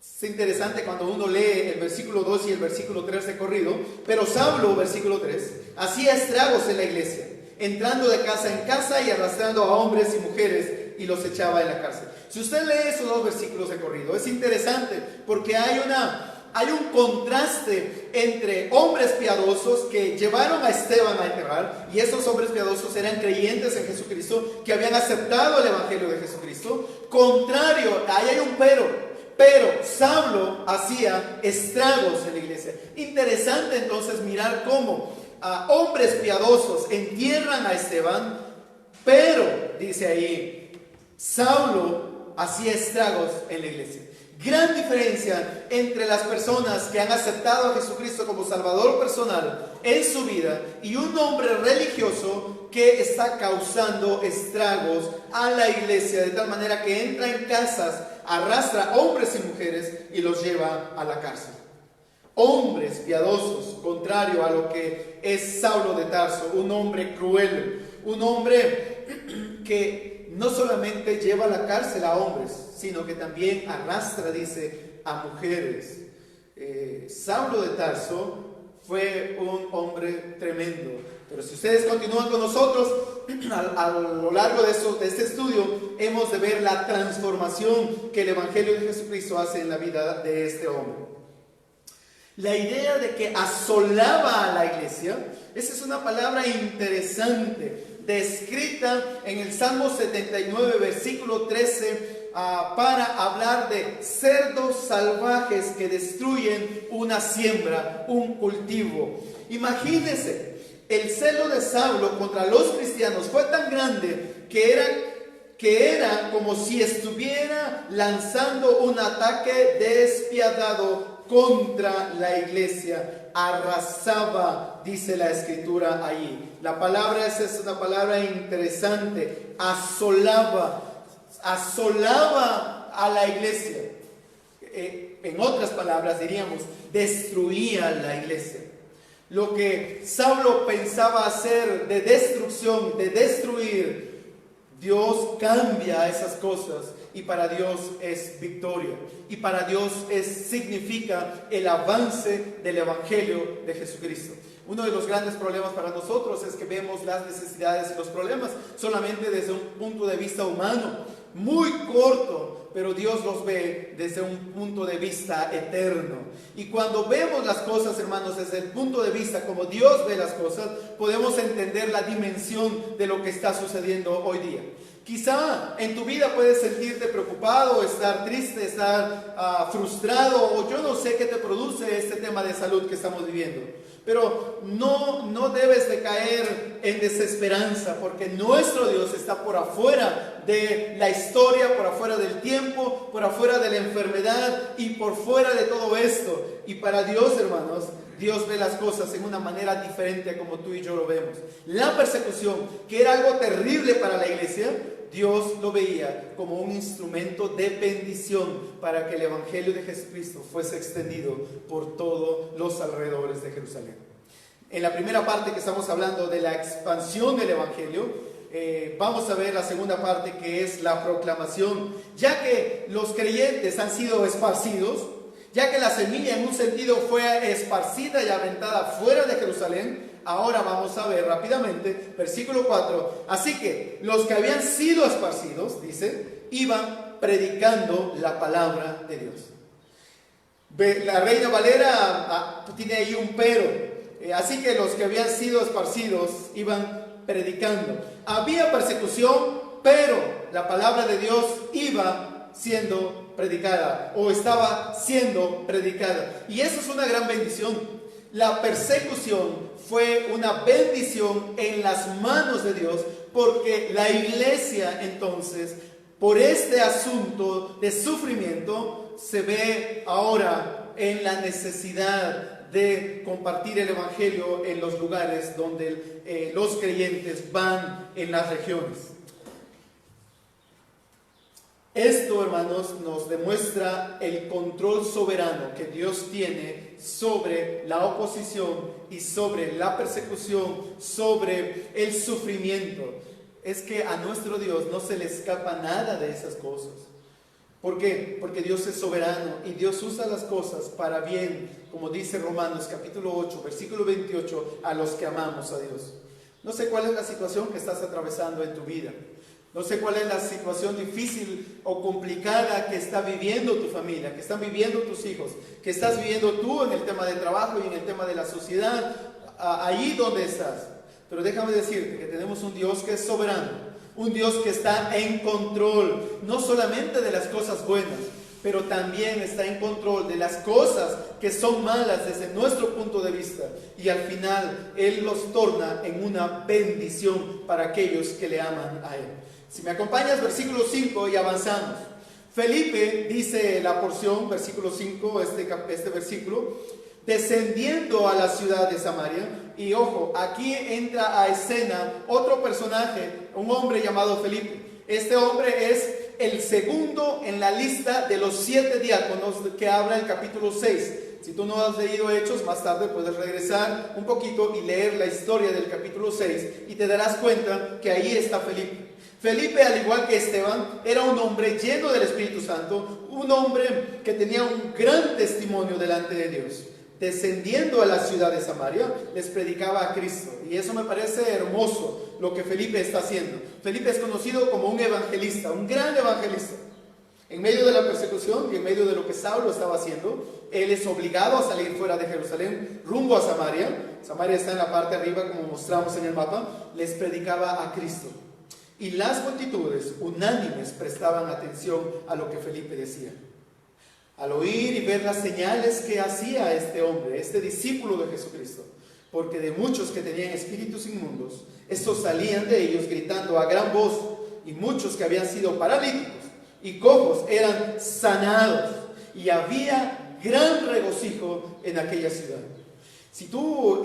B: Es interesante cuando uno lee el versículo 2 y el versículo 3 de corrido. Pero Saulo, versículo 3, hacía estragos en la iglesia, entrando de casa en casa y arrastrando a hombres y mujeres, y los echaba en la cárcel. Si usted lee esos dos versículos de corrido, es interesante porque hay un contraste entre hombres piadosos que llevaron a Esteban a enterrar, y esos hombres piadosos eran creyentes en Jesucristo, que habían aceptado el Evangelio de Jesucristo. Contrario, ahí hay un pero Saulo hacía estragos en la iglesia. Interesante entonces mirar cómo hombres piadosos entierran a Esteban, pero dice ahí, Saulo hacía estragos en la iglesia. Gran diferencia entre las personas que han aceptado a Jesucristo como Salvador personal en su vida y un hombre religioso que está causando estragos a la iglesia, de tal manera que entra en casas, arrastra hombres y mujeres y los lleva a la cárcel. Hombres piadosos, contrario a lo que es Saulo de Tarso, un hombre cruel, un hombre que no solamente lleva a la cárcel a hombres, sino que también arrastra, dice, a mujeres. Saulo de Tarso fue un hombre tremendo. Pero si ustedes continúan con nosotros, a lo largo de este estudio, hemos de ver la transformación que el Evangelio de Jesucristo hace en la vida de este hombre. La idea de que asolaba a la iglesia, esa es una palabra interesante, descrita en el Salmo 79, versículo 13, para hablar de cerdos salvajes que destruyen una siembra, un cultivo. Imagínense, el celo de Saulo contra los cristianos fue tan grande que era como si estuviera lanzando un ataque despiadado contra la iglesia. Arrasaba, dice la escritura ahí. La palabra esa es una palabra interesante. Asolaba a la iglesia. En otras palabras diríamos, destruía la iglesia. Lo que Saulo pensaba hacer de destrucción, de destruir, Dios cambia esas cosas, y para Dios es victoria, y para Dios significa el avance del Evangelio de Jesucristo. Uno de los grandes problemas para nosotros es que vemos las necesidades y los problemas solamente desde un punto de vista humano, muy corto, pero Dios los ve desde un punto de vista eterno. Y cuando vemos las cosas, hermanos, desde el punto de vista como Dios ve las cosas, podemos entender la dimensión de lo que está sucediendo hoy día. Quizá en tu vida puedes sentirte preocupado, estar triste, estar frustrado, o yo no sé qué te produce este tema de salud que estamos viviendo. Pero no debes de caer en desesperanza, porque nuestro Dios está por afuera de la historia, por afuera del tiempo, por afuera de la enfermedad y por fuera de todo esto. Y para Dios, hermanos, Dios ve las cosas en una manera diferente a como tú y yo lo vemos. La persecución, que era algo terrible para la iglesia, Dios lo veía como un instrumento de bendición para que el Evangelio de Jesucristo fuese extendido por todos los alrededores de Jerusalén. En la primera parte que estamos hablando de la expansión del Evangelio, vamos a ver la segunda parte, que es la proclamación. Ya que los creyentes han sido esparcidos, Ya que la semilla en un sentido fue esparcida y aventada fuera de Jerusalén, ahora vamos a ver rápidamente, versículo 4. Así que los que habían sido esparcidos, dice, iban predicando la palabra de Dios. La Reina Valera tiene ahí un pero. Así que los que habían sido esparcidos iban predicando. Había persecución, pero la palabra de Dios iba siendo predicada o estaba siendo predicada. Y eso es una gran bendición. La persecución fue una bendición en las manos de Dios, porque la iglesia entonces, por este asunto de sufrimiento, se ve ahora en la necesidad de compartir el evangelio en los lugares donde los creyentes van en las regiones. Esto, hermanos, nos demuestra el control soberano que Dios tiene sobre la oposición y sobre la persecución, sobre el sufrimiento. Es que a nuestro Dios no se le escapa nada de esas cosas. ¿Por qué? Porque Dios es soberano y Dios usa las cosas para bien, como dice Romanos capítulo 8, versículo 28, a los que amamos a Dios. No sé cuál es la situación que estás atravesando en tu vida. No sé cuál es la situación difícil o complicada que está viviendo tu familia, que están viviendo tus hijos, que estás viviendo tú en el tema del trabajo y en el tema de la sociedad, allí donde estás. Pero déjame decirte que tenemos un Dios que es soberano. Un Dios que está en control, no solamente de las cosas buenas, pero también está en control de las cosas que son malas desde nuestro punto de vista. Y al final Él los torna en una bendición para aquellos que le aman a Él. Si me acompañas, versículo 5 y avanzamos. Felipe, dice la porción, versículo 5, este versículo, descendiendo a la ciudad de Samaria. Y ojo, aquí entra a escena otro personaje, un hombre llamado Felipe. Este hombre es el segundo en la lista de los 7 diáconos que habla el capítulo 6. Si tú no has leído Hechos, más tarde puedes regresar un poquito y leer la historia del capítulo 6 y te darás cuenta que ahí está Felipe. Felipe, al igual que Esteban, era un hombre lleno del Espíritu Santo, un hombre que tenía un gran testimonio delante de Dios. Descendiendo a la ciudad de Samaria, les predicaba a Cristo. Y eso me parece hermoso lo que Felipe está haciendo. Felipe es conocido como un evangelista, un gran evangelista. En medio de la persecución y en medio de lo que Saulo estaba haciendo, él es obligado a salir fuera de Jerusalén, rumbo a Samaria. Samaria está en la parte arriba, como mostramos en el mapa. Les predicaba a Cristo. Y las multitudes unánimes prestaban atención a lo que Felipe decía. Al oír y ver las señales que hacía este hombre, este discípulo de Jesucristo, porque de muchos que tenían espíritus inmundos, estos salían de ellos gritando a gran voz, y muchos que habían sido paralíticos y cojos eran sanados, y había gran regocijo en aquella ciudad. Si tú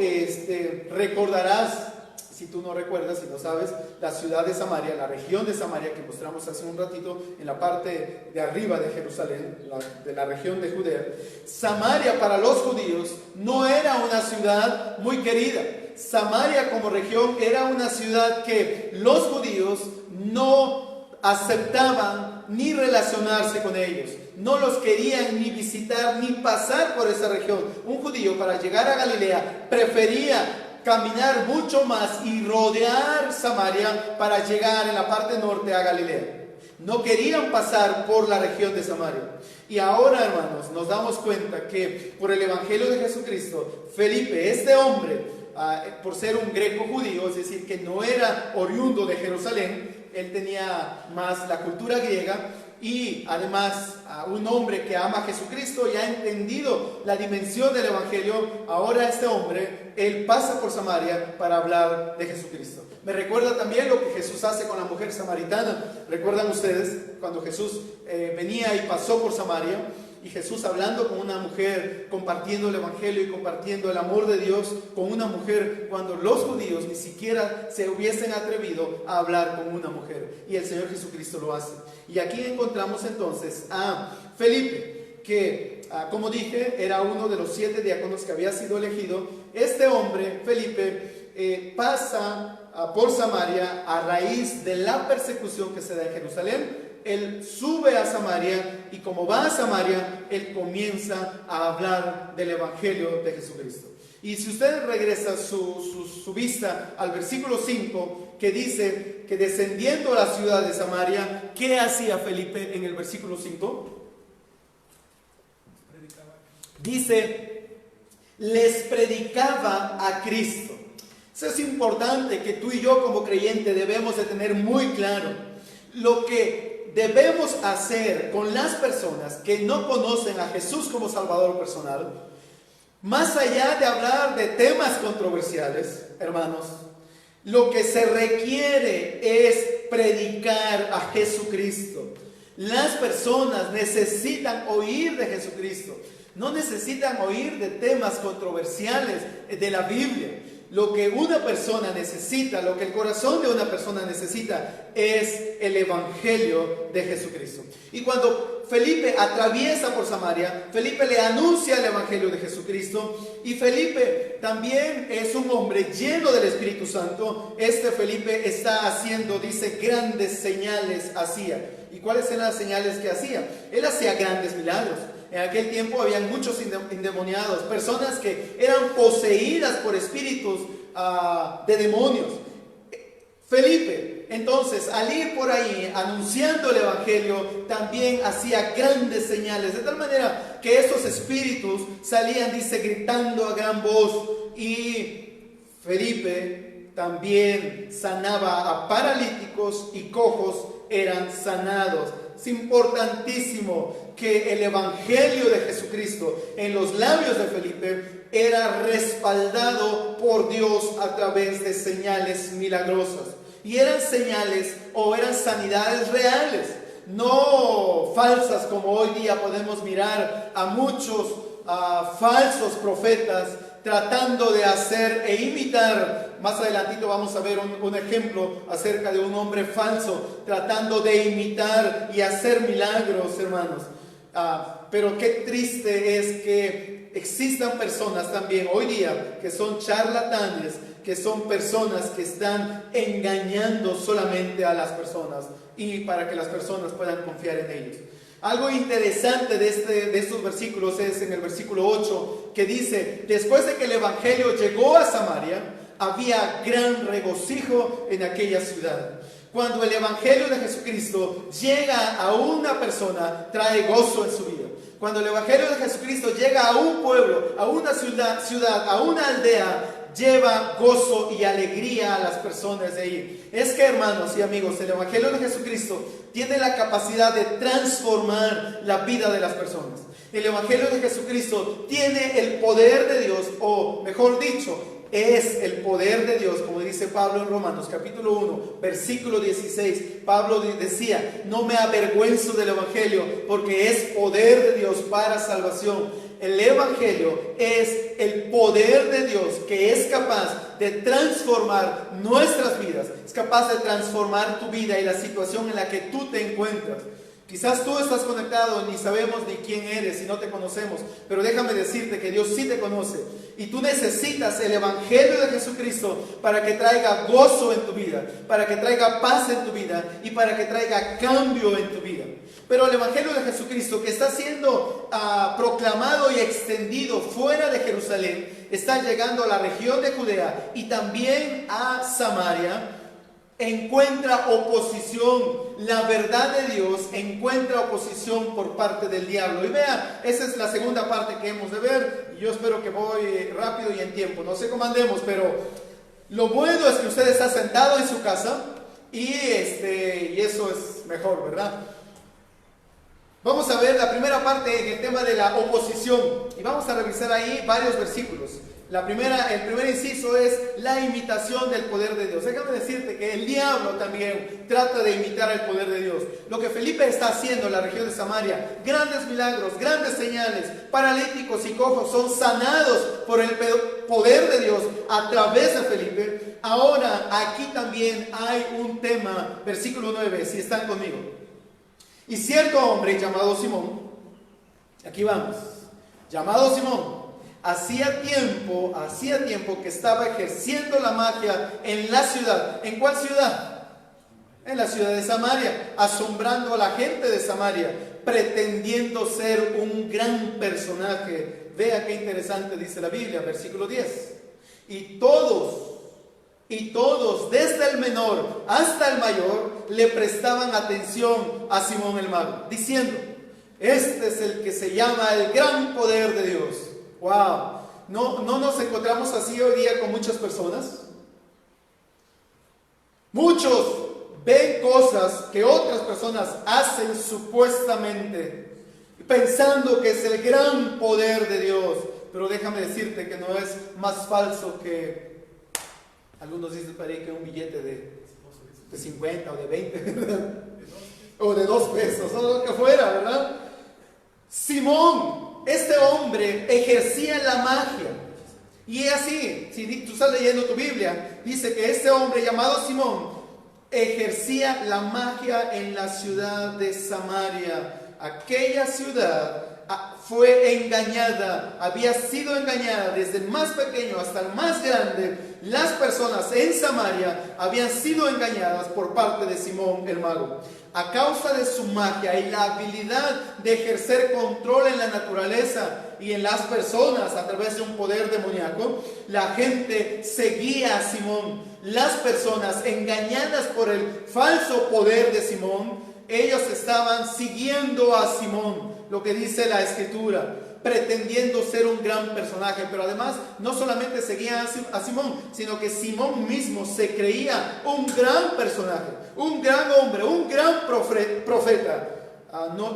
B: recordarás, si tú no recuerdas, si no sabes, la ciudad de Samaria, la región de Samaria que mostramos hace un ratito en la parte de arriba de Jerusalén, de la región de Judea. Samaria para los judíos no era una ciudad muy querida. Samaria como región era una ciudad que los judíos no aceptaban ni relacionarse con ellos. No los querían ni visitar ni pasar por esa región. Un judío para llegar a Galilea prefería caminar mucho más y rodear Samaria para llegar en la parte norte a Galilea. No querían pasar por la región de Samaria. Y ahora, hermanos, nos damos cuenta que por el Evangelio de Jesucristo, Felipe, este hombre, por ser un greco judío, es decir, que no era oriundo de Jerusalén, él tenía más la cultura griega, y además un hombre que ama a Jesucristo y ha entendido la dimensión del Evangelio. Ahora este hombre, él pasa por Samaria para hablar de Jesucristo. Me recuerda también lo que Jesús hace con la mujer samaritana. ¿Recuerdan ustedes cuando Jesús venía y pasó por Samaria? Y Jesús hablando con una mujer, compartiendo el Evangelio y compartiendo el amor de Dios con una mujer, cuando los judíos ni siquiera se hubiesen atrevido a hablar con una mujer. Y el Señor Jesucristo lo hace. Y aquí encontramos entonces a Felipe, que como dije, era uno de los 7 diáconos que había sido elegido. Este hombre, Felipe, pasa por Samaria a raíz de la persecución que se da en Jerusalén. él sube a Samaria y como va a Samaria, él comienza a hablar del Evangelio de Jesucristo. Y si usted regresa su vista al versículo 5, que dice que descendiendo a la ciudad de Samaria, ¿qué hacía Felipe en el versículo 5? Dice, les predicaba a Cristo. Eso es importante, que tú y yo como creyente debemos de tener muy claro. Lo que debemos hacer con las personas que no conocen a Jesús como Salvador personal, más allá de hablar de temas controversiales, hermanos, lo que se requiere es predicar a Jesucristo. Las personas necesitan oír de Jesucristo. No necesitan oír de temas controversiales de la Biblia. Lo que una persona necesita, lo que el corazón de una persona necesita, es el Evangelio de Jesucristo. Y cuando Felipe atraviesa por Samaria, Felipe le anuncia el Evangelio de Jesucristo. Y Felipe también es un hombre lleno del Espíritu Santo. Felipe está haciendo, dice, grandes señales hacía. ¿Y cuáles eran las señales que hacía? Él hacía grandes milagros. En aquel tiempo habían muchos endemoniados, personas que eran poseídas por espíritus de demonios. Felipe, entonces, al ir por ahí anunciando el Evangelio, también hacía grandes señales, de tal manera que estos espíritus salían, dice, gritando a gran voz. Y Felipe también sanaba a paralíticos y cojos eran sanados. Es importantísimo que el Evangelio de Jesucristo en los labios de Felipe era respaldado por Dios a través de señales milagrosas. Y eran señales o eran sanidades reales, no falsas, como hoy día podemos mirar a muchos falsos profetas tratando de hacer e imitar. Más adelantito vamos a ver un ejemplo acerca de un hombre falso tratando de imitar y hacer milagros, hermanos. Pero qué triste es que existan personas también hoy día que son charlatanes, que son personas que están engañando solamente a las personas y para que las personas puedan confiar en ellos. Algo interesante de estos versículos es en el versículo 8, que dice: después de que el Evangelio llegó a Samaria, había gran regocijo en aquella ciudad. Cuando el Evangelio de Jesucristo llega a una persona, trae gozo en su vida. Cuando el Evangelio de Jesucristo llega a un pueblo, a una ciudad, a una aldea, lleva gozo y alegría a las personas de ahí. Es que, hermanos y amigos, el Evangelio de Jesucristo tiene la capacidad de transformar la vida de las personas. El Evangelio de Jesucristo tiene el poder de Dios, o mejor dicho, es el poder de Dios, como dice Pablo en Romanos capítulo 1, versículo 16. Pablo decía: no me avergüenzo del Evangelio, porque es poder de Dios para salvación. El Evangelio es el poder de Dios que es capaz de transformar nuestras vidas, es capaz de transformar tu vida y la situación en la que tú te encuentras. Quizás tú estás conectado, ni sabemos ni quién eres y no te conocemos, pero déjame decirte que Dios sí te conoce y tú necesitas el Evangelio de Jesucristo para que traiga gozo en tu vida, para que traiga paz en tu vida y para que traiga cambio en tu vida. Pero el Evangelio de Jesucristo, que está siendo proclamado y extendido fuera de Jerusalén, está llegando a la región de Judea y también a Samaria, encuentra oposición. La verdad de Dios encuentra oposición por parte del diablo. Y vea, esa es la segunda parte que hemos de ver. Y yo espero que voy rápido y en tiempo. No sé cómo andemos, pero lo bueno es que usted está sentado en su casa y eso es mejor, ¿verdad? Vamos a ver la primera parte en el tema de la oposición. Y vamos a revisar ahí varios versículos. El primer inciso es la imitación del poder de Dios. Déjame decirte que el diablo también trata de imitar el poder de Dios. Lo que Felipe está haciendo en la región de Samaria, grandes milagros, grandes señales, paralíticos y cojos son sanados por el poder de Dios a través de Felipe. Ahora aquí también hay un tema, versículo 9, si están conmigo. Y cierto hombre llamado Simón, aquí vamos, llamado Simón, hacía tiempo que estaba ejerciendo la magia en la ciudad. ¿En cuál ciudad? en la ciudad de Samaria, asombrando a la gente de Samaria, pretendiendo ser un gran personaje. Vea qué interesante dice la Biblia, versículo 10. Y todos, desde el menor hasta el mayor, le prestaban atención a Simón el mago, diciendo: este es el que se llama el gran poder de Dios. ¡Wow! ¿No nos encontramos así hoy día con muchas personas? Muchos ven cosas que otras personas hacen supuestamente, pensando que es el gran poder de Dios. Pero déjame decirte que no es más falso que, algunos dicen para ahí, que un billete de 50 o de 20, ¿verdad? O de 2 pesos, o lo que fuera, ¿verdad? Simón, este hombre, ejercía la magia. Y es así, si tú estás leyendo tu Biblia, dice que este hombre llamado Simón ejercía la magia en la ciudad de Samaria. Aquella ciudad fue engañada, había sido engañada desde el más pequeño hasta el más grande. Las personas en Samaria habían sido engañadas por parte de Simón el mago. A causa de su magia y la habilidad de ejercer control en la naturaleza y en las personas a través de un poder demoníaco, la gente seguía a Simón. Las personas engañadas por el falso poder de Simón, ellos estaban siguiendo a Simón, lo que dice la Escritura, pretendiendo ser un gran personaje. Pero además no solamente seguían a Simón, sino que Simón mismo se creía un gran personaje, un gran hombre, un gran profeta.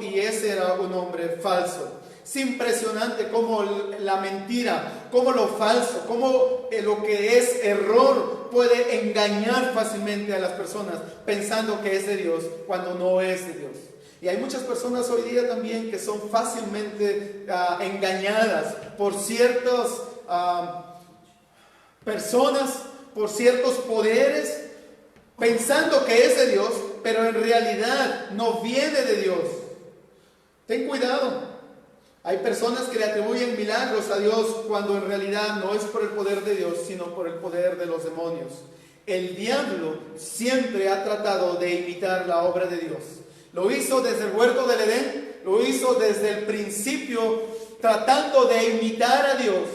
B: Y ese era un hombre falso. Es impresionante cómo la mentira, cómo lo falso, cómo lo que es error puede engañar fácilmente a las personas pensando que es de Dios cuando no es de Dios. Y hay muchas personas hoy día también que son fácilmente engañadas por ciertas personas, por ciertos poderes, pensando que es de Dios, pero en realidad no viene de Dios. Ten cuidado. Hay personas que le atribuyen milagros a Dios cuando en realidad no es por el poder de Dios, sino por el poder de los demonios. El diablo siempre ha tratado de imitar la obra de Dios. Lo hizo desde el huerto del Edén, lo hizo desde el principio, tratando de imitar a Dios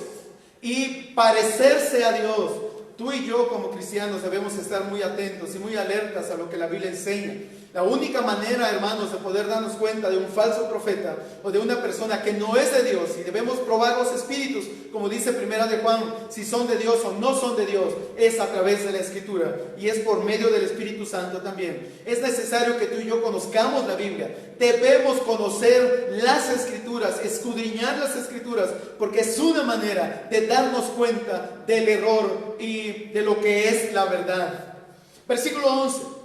B: y parecerse a Dios. Tú y yo como cristianos debemos estar muy atentos y muy alertas a lo que la Biblia enseña. La única manera, hermanos, de poder darnos cuenta de un falso profeta o de una persona que no es de Dios, y debemos probar los espíritus, como dice Primera de Juan, si son de Dios o no son de Dios, es a través de la Escritura y es por medio del Espíritu Santo también. Es necesario que tú y yo conozcamos la Biblia. Debemos conocer las Escrituras, escudriñar las Escrituras, porque es una manera de darnos cuenta del error y de lo que es la verdad. Versículo 11.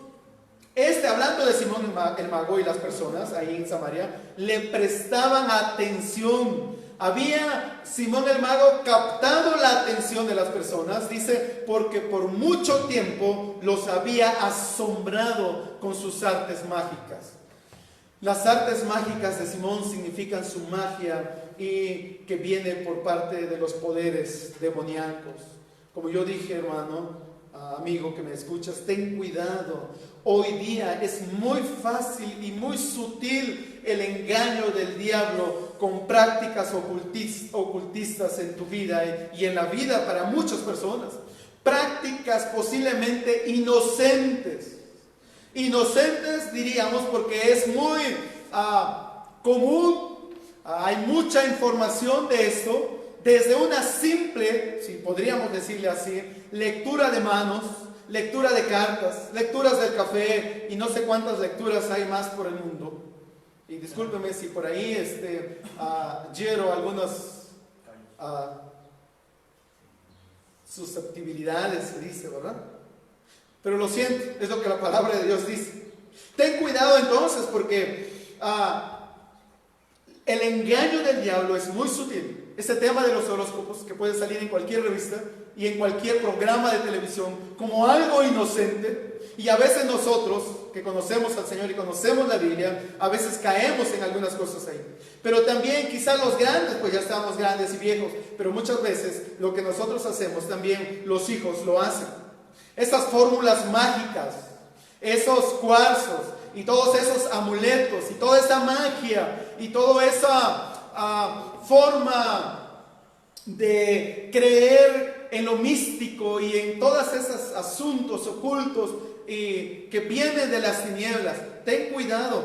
B: Hablando de Simón el mago y las personas ahí en Samaria, le prestaban atención. Había Simón el mago captado la atención de las personas, dice, porque por mucho tiempo los había asombrado con sus artes mágicas. Las artes mágicas de Simón significan su magia y que viene por parte de los poderes demoníacos. Como yo dije, hermano, amigo que me escuchas, ten cuidado. Hoy día es muy fácil y muy sutil el engaño del diablo con prácticas ocultistas en tu vida y en la vida para muchas personas. Prácticas posiblemente inocentes. Inocentes diríamos porque es muy común. Hay mucha información de esto. Desde una simple, si podríamos decirle así, lectura de manos, lectura de cartas, lecturas del café y no sé cuántas lecturas hay más por el mundo. Y discúlpeme si por ahí hiero algunas susceptibilidades, se dice, ¿verdad? Pero lo siento, es lo que la palabra de Dios dice. Ten cuidado entonces porque el engaño del diablo es muy sutil. Este tema de los horóscopos que puede salir en cualquier revista y en cualquier programa de televisión como algo inocente, y a veces nosotros que conocemos al Señor y conocemos la Biblia, a veces caemos en algunas cosas ahí. Pero también quizás los grandes, pues ya estamos grandes y viejos, pero muchas veces lo que nosotros hacemos también los hijos lo hacen. Estas fórmulas mágicas, esos cuarzos y todos esos amuletos y toda esa magia y toda esa forma de creer en lo místico y en todos esos asuntos ocultos y que vienen de las tinieblas. Ten cuidado,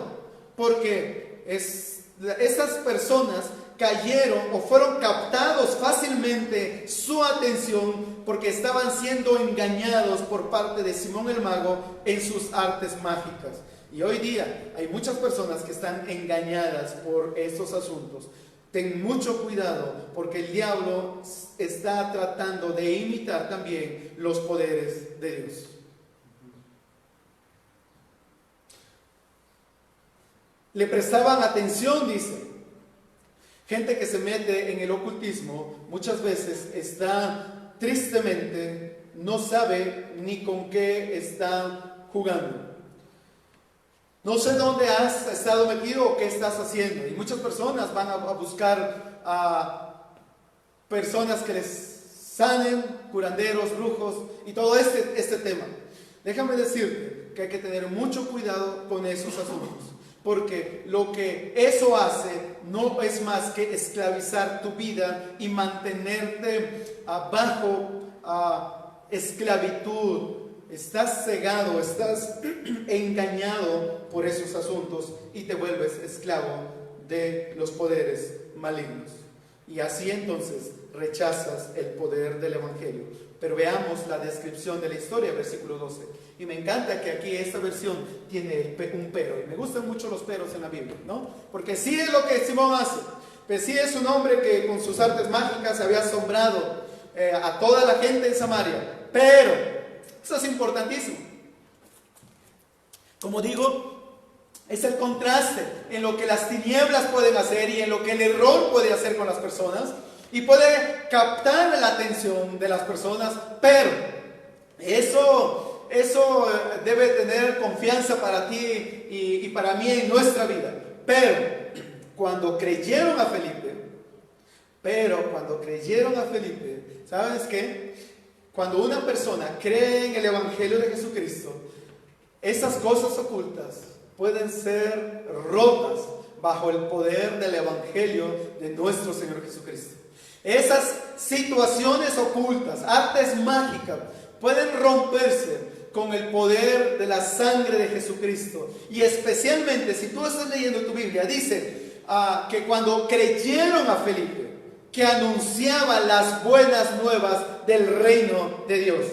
B: porque esas personas cayeron o fueron captados fácilmente su atención porque estaban siendo engañados por parte de Simón el Mago en sus artes mágicas. Y hoy día hay muchas personas que están engañadas por estos asuntos. Ten mucho cuidado, porque el diablo está tratando de imitar también los poderes de Dios. Le prestaban atención, dice. Gente que se mete en el ocultismo muchas veces está tristemente, no sabe ni con qué está jugando. No sé dónde has estado metido o qué estás haciendo. Y muchas personas van a buscar a personas que les sanen, curanderos, brujos y todo este tema. Déjame decirte que hay que tener mucho cuidado con esos asuntos. Porque lo que eso hace no es más que esclavizar tu vida y mantenerte bajo esclavitud. Estás cegado, estás engañado por esos asuntos y te vuelves esclavo de los poderes malignos. Y así entonces rechazas el poder del Evangelio. Pero veamos la descripción de la historia, versículo 12. Y me encanta que aquí esta versión tiene un pero. Y me gustan mucho los peros en la Biblia, ¿no? Porque sí es lo que Simón hace. Pues sí es un hombre que con sus artes mágicas había asombrado a toda la gente en Samaria. Pero, eso es importantísimo. Como digo, es el contraste en lo que las tinieblas pueden hacer y en lo que el error puede hacer con las personas. Y puede captar la atención de las personas, pero eso debe tener confianza para ti y para mí en nuestra vida. Pero cuando creyeron a Felipe, ¿sabes qué? Cuando una persona cree en el Evangelio de Jesucristo, esas cosas ocultas pueden ser rotas bajo el poder del Evangelio de nuestro Señor Jesucristo. Esas situaciones ocultas, artes mágicas, pueden romperse con el poder de la sangre de Jesucristo. Y especialmente, si tú estás leyendo tu Biblia, dice que cuando creyeron a Felipe, que anunciaba las buenas nuevas del reino de Dios.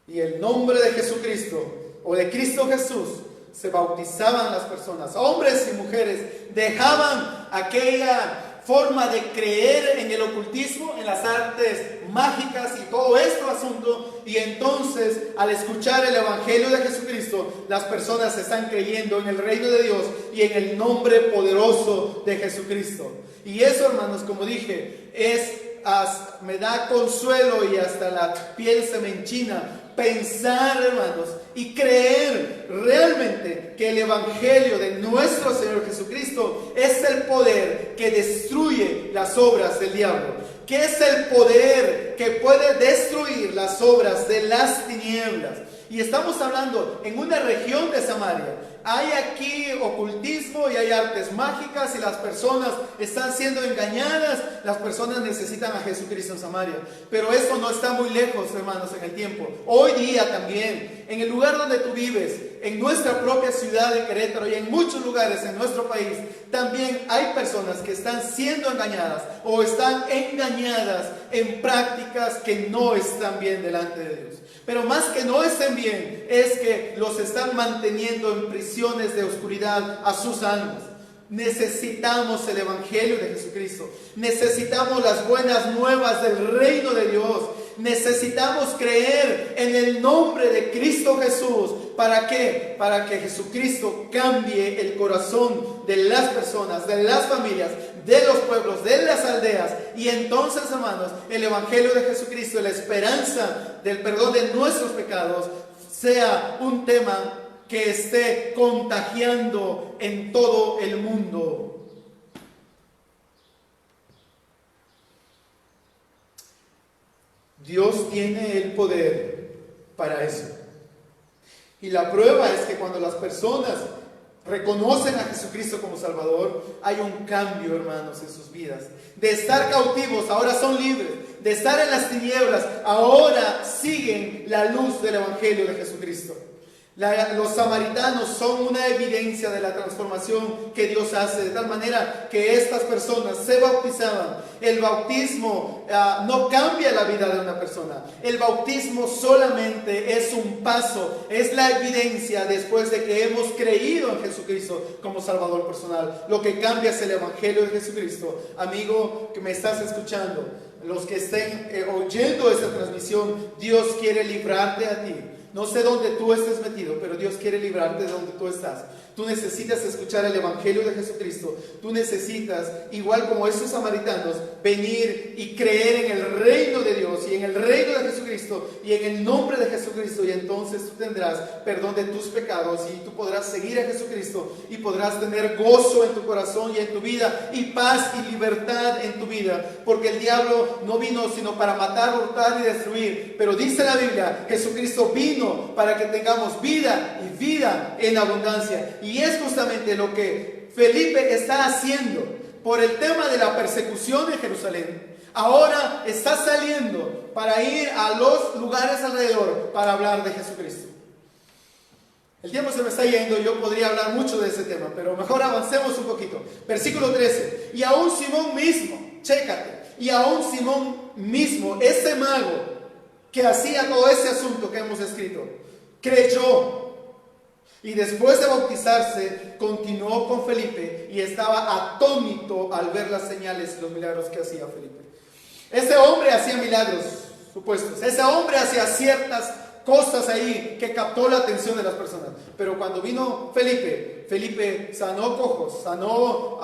B: Y el nombre de Jesucristo, o de Cristo Jesús, se bautizaban las personas, hombres y mujeres, dejaban aquella forma de creer en el ocultismo, en las artes mágicas y todo este asunto, y entonces al escuchar el Evangelio de Jesucristo, las personas están creyendo en el reino de Dios y en el nombre poderoso de Jesucristo. Y eso, hermanos, como dije, me da consuelo y hasta la piel se me enchina pensar, hermanos, y creer realmente que el Evangelio de nuestro Señor Jesucristo es el poder que destruye las obras del diablo, que es el poder que puede destruir las obras de las tinieblas. Y estamos hablando en una región de Samaria. Hay aquí ocultismo y hay artes mágicas y las personas están siendo engañadas. Las personas necesitan a Jesucristo en Samaria. Pero eso no está muy lejos, hermanos, en el tiempo. Hoy día también, en el lugar donde tú vives, en nuestra propia ciudad de Querétaro y en muchos lugares en nuestro país, también hay personas que están siendo engañadas o están engañadas en prácticas que no están bien delante de Dios. Pero más que no estén bien, es que los están manteniendo en prisiones de oscuridad a sus almas. Necesitamos el Evangelio de Jesucristo. Necesitamos las buenas nuevas del reino de Dios. Necesitamos creer en el nombre de Cristo Jesús. ¿Para qué? Para que Jesucristo cambie el corazón de las personas, de las familias, de los pueblos, de las aldeas. Y entonces, hermanos, el Evangelio de Jesucristo, la esperanza del perdón de nuestros pecados, sea un tema que esté contagiando en todo el mundo. Dios tiene el poder para eso. Y la prueba es que cuando las personas reconocen a Jesucristo como Salvador, hay un cambio, hermanos, en sus vidas. De estar cautivos, ahora son libres. De estar en las tinieblas, ahora siguen la luz del Evangelio de Jesucristo. Los samaritanos son una evidencia de la transformación que Dios hace, de tal manera que estas personas se bautizaban. El bautismo no cambia la vida de una persona. El bautismo solamente es un paso, es la evidencia después de que hemos creído en Jesucristo como Salvador personal. Lo que cambia es el Evangelio de Jesucristo. Amigo que me estás escuchando, los que estén oyendo esta transmisión, Dios quiere librarte a ti. No sé dónde tú estés metido, pero Dios quiere librarte de donde tú estás. Tú necesitas escuchar el Evangelio de Jesucristo. Tú necesitas, igual como esos samaritanos, venir y creer en el reino de Dios y en el reino de Jesucristo y en el nombre de Jesucristo. Y entonces tú tendrás perdón de tus pecados y tú podrás seguir a Jesucristo y podrás tener gozo en tu corazón y en tu vida y paz y libertad en tu vida. Porque el diablo no vino sino para matar, hurtar y destruir. Pero dice la Biblia, Jesucristo vino para que tengamos vida y vida en abundancia. Y es justamente lo que Felipe está haciendo por el tema de la persecución en Jerusalén. Ahora está saliendo para ir a los lugares alrededor para hablar de Jesucristo. El tiempo se me está yendo y yo podría hablar mucho de ese tema, pero mejor avancemos un poquito. Versículo 13. Y aún Simón mismo, chécate, y aún Simón mismo, ese mago que hacía todo ese asunto que hemos escrito, creyó. Y después de bautizarse, continuó con Felipe y estaba atónito al ver las señales y los milagros que hacía Felipe. Ese hombre hacía milagros supuestos. Ese hombre hacía ciertas cosas ahí que captó la atención de las personas. Pero cuando vino Felipe sanó cojos, sanó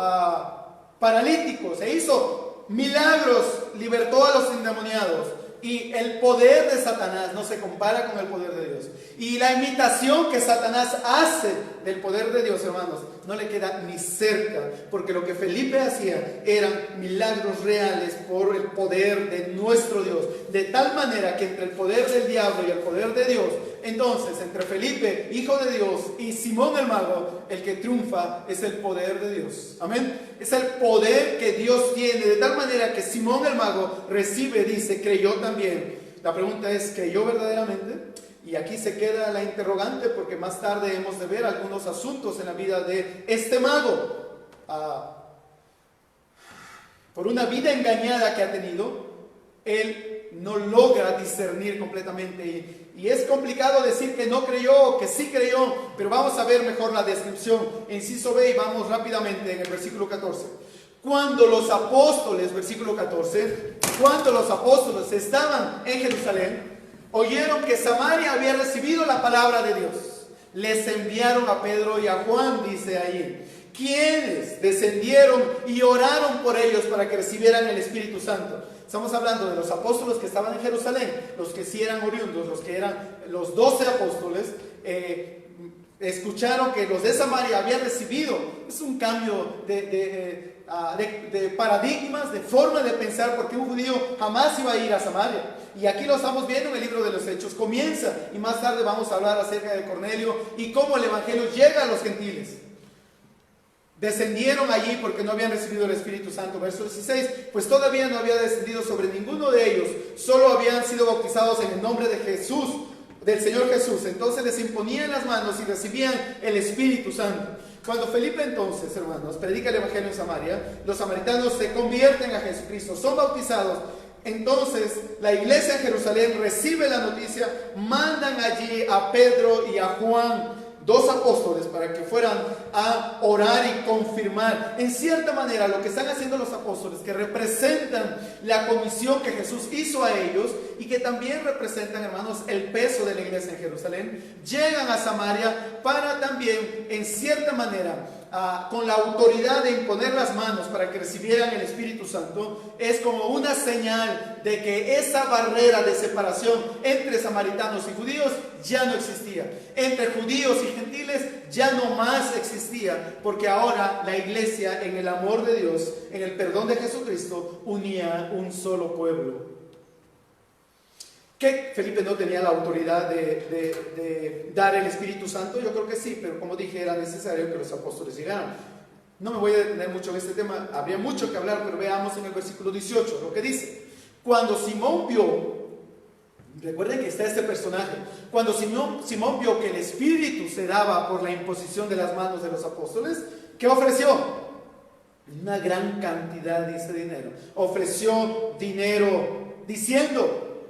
B: paralíticos, e hizo milagros, libertó a los endemoniados. Y el poder de Satanás no se compara con el poder de Dios. Y la imitación que Satanás hace del poder de Dios, hermanos, no le queda ni cerca. Porque lo que Felipe hacía eran milagros reales por el poder de nuestro Dios. De tal manera que entre el poder del diablo y el poder de Dios, entonces entre Felipe, hijo de Dios, y Simón el mago, el que triunfa es el poder de Dios. Amén. Es el poder que Dios tiene, de tal manera que Simón el mago recibe, dice, creyó también. La pregunta es, ¿creyó verdaderamente? Y aquí se queda la interrogante, porque más tarde hemos de ver algunos asuntos en la vida de este mago. Por una vida engañada que ha tenido, él no logra discernir completamente. Y es complicado decir que no creyó o que sí creyó, pero vamos a ver mejor la descripción. Inciso B, y vamos rápidamente en el versículo 14. Cuando los apóstoles, versículo 14, cuando los apóstoles estaban en Jerusalén, oyeron que Samaria había recibido la palabra de Dios. Les enviaron a Pedro y a Juan, dice ahí, quienes descendieron y oraron por ellos para que recibieran el Espíritu Santo. Estamos hablando de los apóstoles que estaban en Jerusalén, los que sí eran oriundos, los que eran los 12 apóstoles, escucharon que los de Samaria habían recibido. Es un cambio de paradigmas, de forma de pensar, porque un judío jamás iba a ir a Samaria. Y aquí lo estamos viendo en el libro de los Hechos. Comienza, y más tarde vamos a hablar acerca de Cornelio y cómo el evangelio llega a los gentiles. Descendieron allí porque no habían recibido el Espíritu Santo. Verso 16, pues todavía no había descendido sobre ninguno de ellos, solo habían sido bautizados en el nombre de Jesús, del Señor Jesús. Entonces les imponían las manos y recibían el Espíritu Santo. Cuando Felipe entonces, hermanos, predica el evangelio en Samaria, los samaritanos se convierten a Jesucristo, son bautizados. Entonces la iglesia en Jerusalén recibe la noticia, mandan allí a Pedro y a Juan, dos apóstoles, para que fueran a orar y confirmar. En cierta manera, lo que están haciendo los apóstoles, que representan la comisión que Jesús hizo a ellos y que también representan, hermanos, el peso de la iglesia en Jerusalén, llegan a Samaria para también, en cierta manera, con la autoridad de imponer las manos para que recibieran el Espíritu Santo. Es como una señal de que esa barrera de separación entre samaritanos y judíos ya no existía. Entre judíos y gentiles ya no más existía, porque ahora la iglesia, en el amor de Dios, en el perdón de Jesucristo, unía un solo pueblo. ¿Que Felipe no tenía la autoridad de dar el Espíritu Santo? Yo creo que sí, pero como dije, era necesario que los apóstoles llegaran. No me voy a detener mucho en este tema, habría mucho que hablar, pero veamos en el versículo 18 lo que dice. Cuando Simón vio, recuerden que está este personaje, cuando Simón vio que el Espíritu se daba por la imposición de las manos de los apóstoles, ¿qué ofreció? Una gran cantidad, dice, dinero. Ofreció dinero diciendo: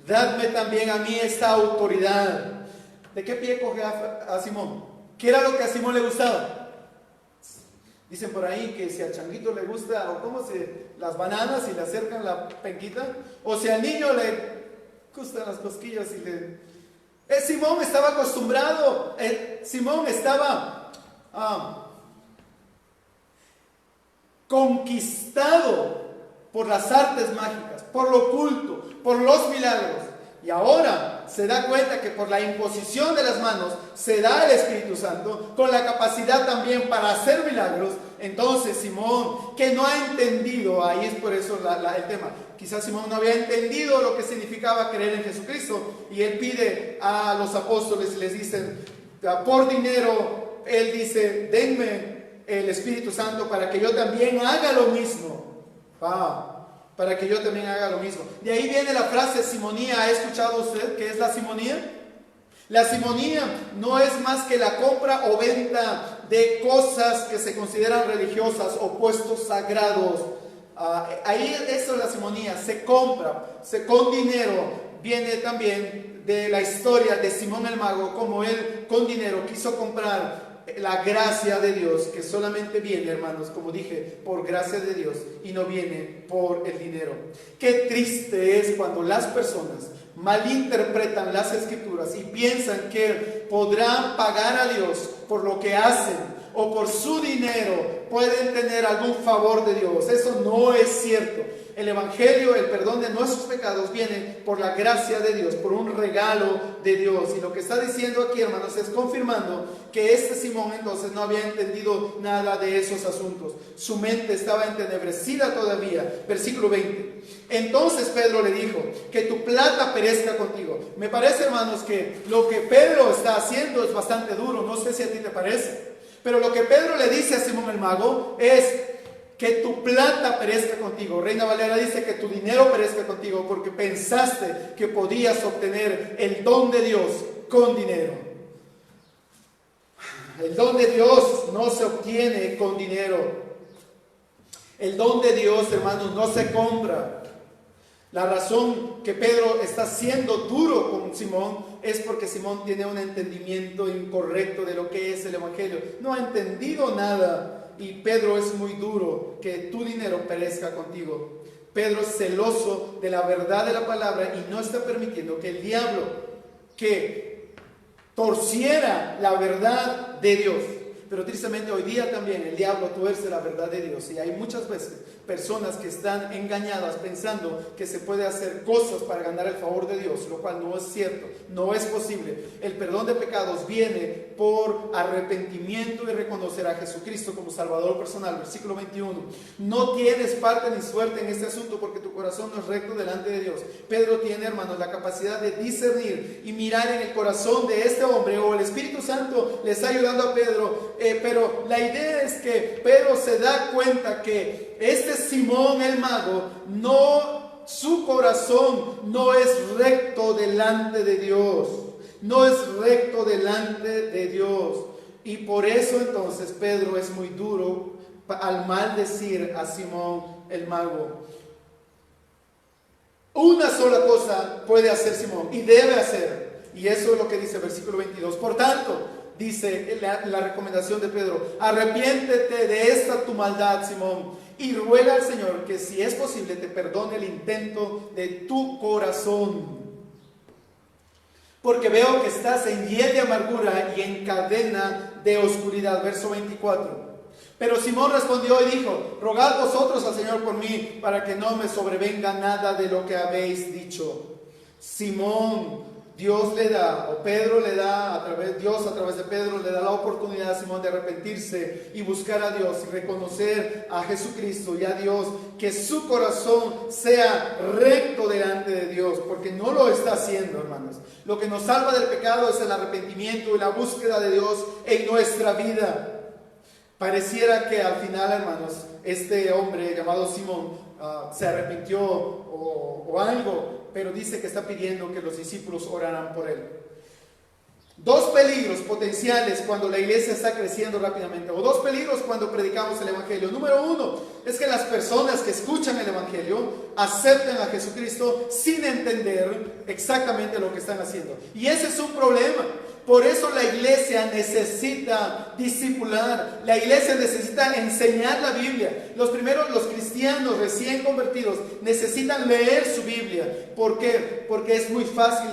B: dadme también a mí esta autoridad. ¿De qué pie coge a Simón? ¿Qué era lo que a Simón le gustaba? Dicen por ahí que si al changuito le gusta, o cómo se, las bananas y le acercan la penquita, o si al niño le gustan las cosquillas y le... Simón estaba acostumbrado, Simón estaba conquistado por las artes mágicas, por lo oculto, por los milagros. Y ahora se da cuenta que por la imposición de las manos se da el Espíritu Santo, con la capacidad también para hacer milagros. Entonces Simón, que no ha entendido, ahí es por eso el tema, quizás Simón no había entendido lo que significaba creer en Jesucristo, y él pide a los apóstoles y les dicen, por dinero, él dice, denme el Espíritu Santo para que yo también haga lo mismo. Para que yo también haga lo mismo. De ahí viene la frase simonía. ¿Ha escuchado usted qué es la simonía? La simonía no es más que la compra o venta de cosas que se consideran religiosas o puestos sagrados. Ahí eso es la simonía, se compra, con dinero. Viene también de la historia de Simón el Mago, como él con dinero quiso comprar la gracia de Dios, que solamente viene, hermanos, como dije, por gracia de Dios y no viene por el dinero. Qué triste es cuando las personas malinterpretan las escrituras y piensan que podrán pagar a Dios por lo que hacen o por su dinero pueden tener algún favor de Dios. Eso no es cierto. El Evangelio, el perdón de nuestros pecados, viene por la gracia de Dios, por un regalo de Dios. Y lo que está diciendo aquí, hermanos, es confirmando que este Simón entonces no había entendido nada de esos asuntos. Su mente estaba entenebrecida todavía. Versículo 20. Entonces Pedro le dijo, que tu plata perezca contigo. Me parece, hermanos, que lo que Pedro está haciendo es bastante duro. No sé si a ti te parece. Pero lo que Pedro le dice a Simón el Mago es que tu plata perezca contigo. Reina Valera dice que tu dinero perezca contigo porque pensaste que podías obtener el don de Dios con dinero. El don de Dios no se obtiene con dinero. El don de Dios, hermanos, no se compra. La razón que Pedro está siendo duro con Simón es porque Simón tiene un entendimiento incorrecto de lo que es el Evangelio. No ha entendido nada. Y Pedro es muy duro, que tu dinero perezca contigo. Pedro es celoso de la verdad de la palabra y no está permitiendo que el diablo que torciera la verdad de Dios. Pero tristemente hoy día también el diablo tuerce la verdad de Dios. Y hay muchas veces personas que están engañadas pensando que se puede hacer cosas para ganar el favor de Dios, lo cual no es cierto, no es posible. El perdón de pecados viene por arrepentimiento y reconocer a Jesucristo como Salvador personal. Versículo 21. No tienes parte ni suerte en este asunto porque tu corazón no es recto delante de Dios. Pedro tiene, hermanos, la capacidad de discernir y mirar en el corazón de este hombre, o el Espíritu Santo le está ayudando a Pedro. Pero la idea es que Pedro se da cuenta que este Simón el Mago, su corazón no es recto delante de Dios. No es recto delante de Dios. Y por eso entonces Pedro es muy duro al maldecir a Simón el Mago. Una sola cosa puede hacer Simón y debe hacer. Y eso es lo que dice el versículo 22. Por tanto, dice la recomendación de Pedro, arrepiéntete de esta tu maldad, Simón, y ruega al Señor que si es posible te perdone el intento de tu corazón. Porque veo que estás en hiel de amargura y en cadena de oscuridad. Verso 24. Pero Simón respondió y dijo, rogad vosotros al Señor por mí, para que no me sobrevenga nada de lo que habéis dicho. Simón, Dios le da, o Pedro le da, Dios a través de Pedro le da la oportunidad a Simón de arrepentirse y buscar a Dios y reconocer a Jesucristo y a Dios, que su corazón sea recto delante de Dios, porque porque no lo está haciendo, hermanos. Lo que nos salva del pecado es el arrepentimiento y la búsqueda de Dios en nuestra vida. Pareciera que al final, hermanos, este hombre llamado Simón se arrepintió o algo, pero dice que está pidiendo que los discípulos oraran por él. Dos peligros potenciales cuando la iglesia está creciendo rápidamente, o dos peligros cuando predicamos el Evangelio. Número uno es que las personas que escuchan el Evangelio acepten a Jesucristo sin entender exactamente lo que están haciendo. Y ese es un problema. Por eso la iglesia necesita discipular, la iglesia necesita enseñar la Biblia. Los cristianos recién convertidos necesitan leer su Biblia. ¿Por qué? Porque es muy fácil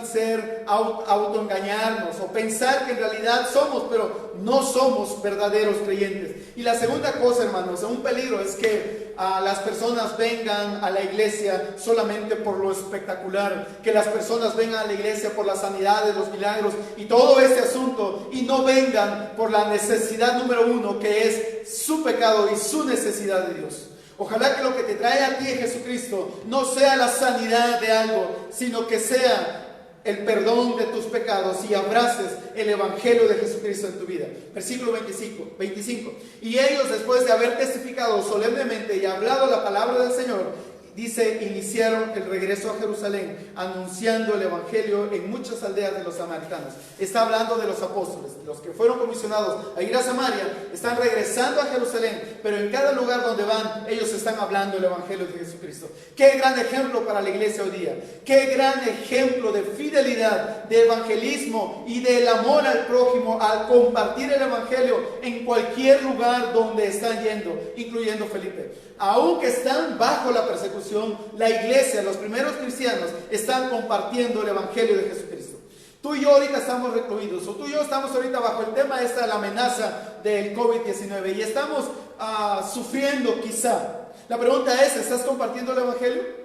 B: autoengañarnos o pensar que en realidad somos, pero no somos verdaderos creyentes. Y la segunda cosa, hermanos, un peligro es que las personas vengan a la iglesia solamente por lo espectacular, que las personas vengan a la iglesia por las sanidades, los milagros y todo este asunto, y no vengan por la necesidad número uno, que es su pecado y su necesidad de Dios. Ojalá que lo que te trae a ti Jesucristo no sea la sanidad de algo, sino que sea el perdón de tus pecados y abraces el Evangelio de Jesucristo en tu vida. Versículo 25. Y ellos, después de haber testificado solemnemente y hablado la palabra del Señor, dice, iniciaron el regreso a Jerusalén, anunciando el Evangelio en muchas aldeas de los samaritanos. Está hablando de los apóstoles, los que fueron comisionados a ir a Samaria, están regresando a Jerusalén, pero en cada lugar donde van, ellos están hablando el Evangelio de Jesucristo. Qué gran ejemplo para la iglesia hoy día, qué gran ejemplo de fidelidad, de evangelismo y del amor al prójimo al compartir el Evangelio en cualquier lugar donde están yendo, incluyendo Felipe. Aunque están bajo la persecución, la iglesia, los primeros cristianos, están compartiendo el Evangelio de Jesucristo. Tú y yo ahorita estamos recluidos, o tú y yo estamos ahorita bajo el tema esta, la amenaza del COVID-19, y estamos sufriendo quizá. La pregunta es, ¿estás compartiendo el Evangelio?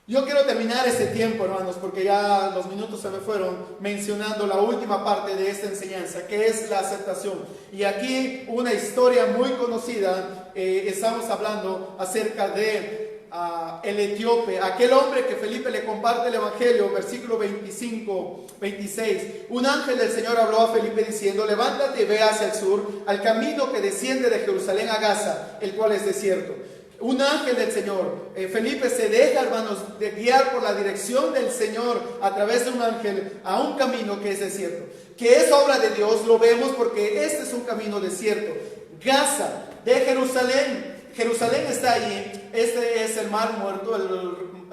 B: Yo quiero terminar este tiempo, hermanos, porque ya los minutos se me fueron, mencionando la última parte de esta enseñanza, que es la aceptación. Y aquí una historia muy conocida, estamos hablando acerca de el etíope, aquel hombre que Felipe le comparte el Evangelio, versículo 26. Un ángel del Señor habló a Felipe diciendo, levántate y ve hacia el sur, al camino que desciende de Jerusalén a Gaza, el cual es desierto. Un ángel del Señor. Felipe se deja, hermanos, de guiar por la dirección del Señor a través de un ángel a un camino que es desierto. Que es obra de Dios, lo vemos porque este es un camino desierto. Gaza, de Jerusalén. Jerusalén está allí. Este es el mar muerto,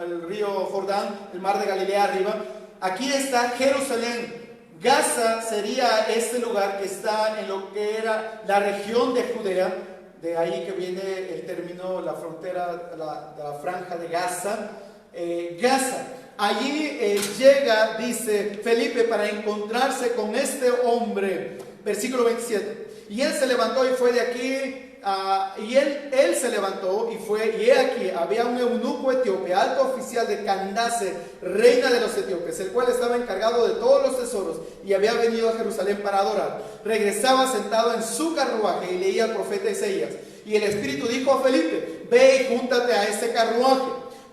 B: el río Jordán, el mar de Galilea arriba. Aquí está Jerusalén. Gaza sería este lugar que está en lo que era la región de Judea. De ahí que viene el término, la frontera, la franja de Gaza. Gaza. Allí llega, dice Felipe, para encontrarse con este hombre. Versículo 27. Y él se levantó y fue de aquí. Y él se levantó y fue, y he aquí, había un eunuco etíope, alto oficial de Candace, reina de los etíopes, el cual estaba encargado de todos los tesoros y había venido a Jerusalén para adorar. Regresaba sentado en su carruaje y leía al profeta Isaías. Y el Espíritu dijo a Felipe, ve y júntate a este carruaje.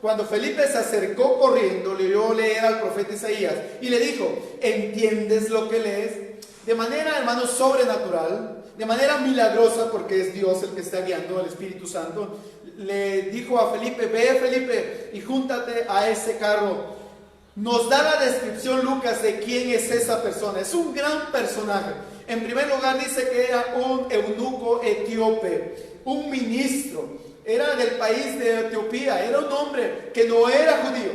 B: Cuando Felipe se acercó corriendo, le oyó leer al profeta Isaías y le dijo, ¿entiendes lo que lees? De manera, hermanos, sobrenatural, de manera milagrosa, porque es Dios el que está guiando, el Espíritu Santo, le dijo a Felipe, ve Felipe y júntate a ese carro. Nos da la descripción Lucas de quién es esa persona. Es un gran personaje. En primer lugar dice que era un eunuco etíope, un ministro. Era del país de Etiopía, era un hombre que no era judío.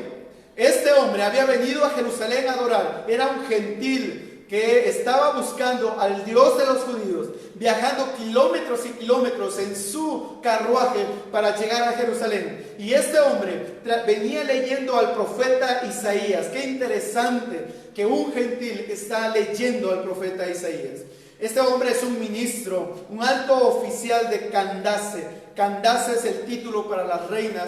B: Este hombre había venido a Jerusalén a adorar, era un gentil que estaba buscando al Dios de los judíos, viajando kilómetros y kilómetros en su carruaje para llegar a Jerusalén. Y este hombre venía leyendo al profeta Isaías. Qué interesante que un gentil está leyendo al profeta Isaías. Este hombre es un ministro, un alto oficial de Candace. Candace es el título para las reinas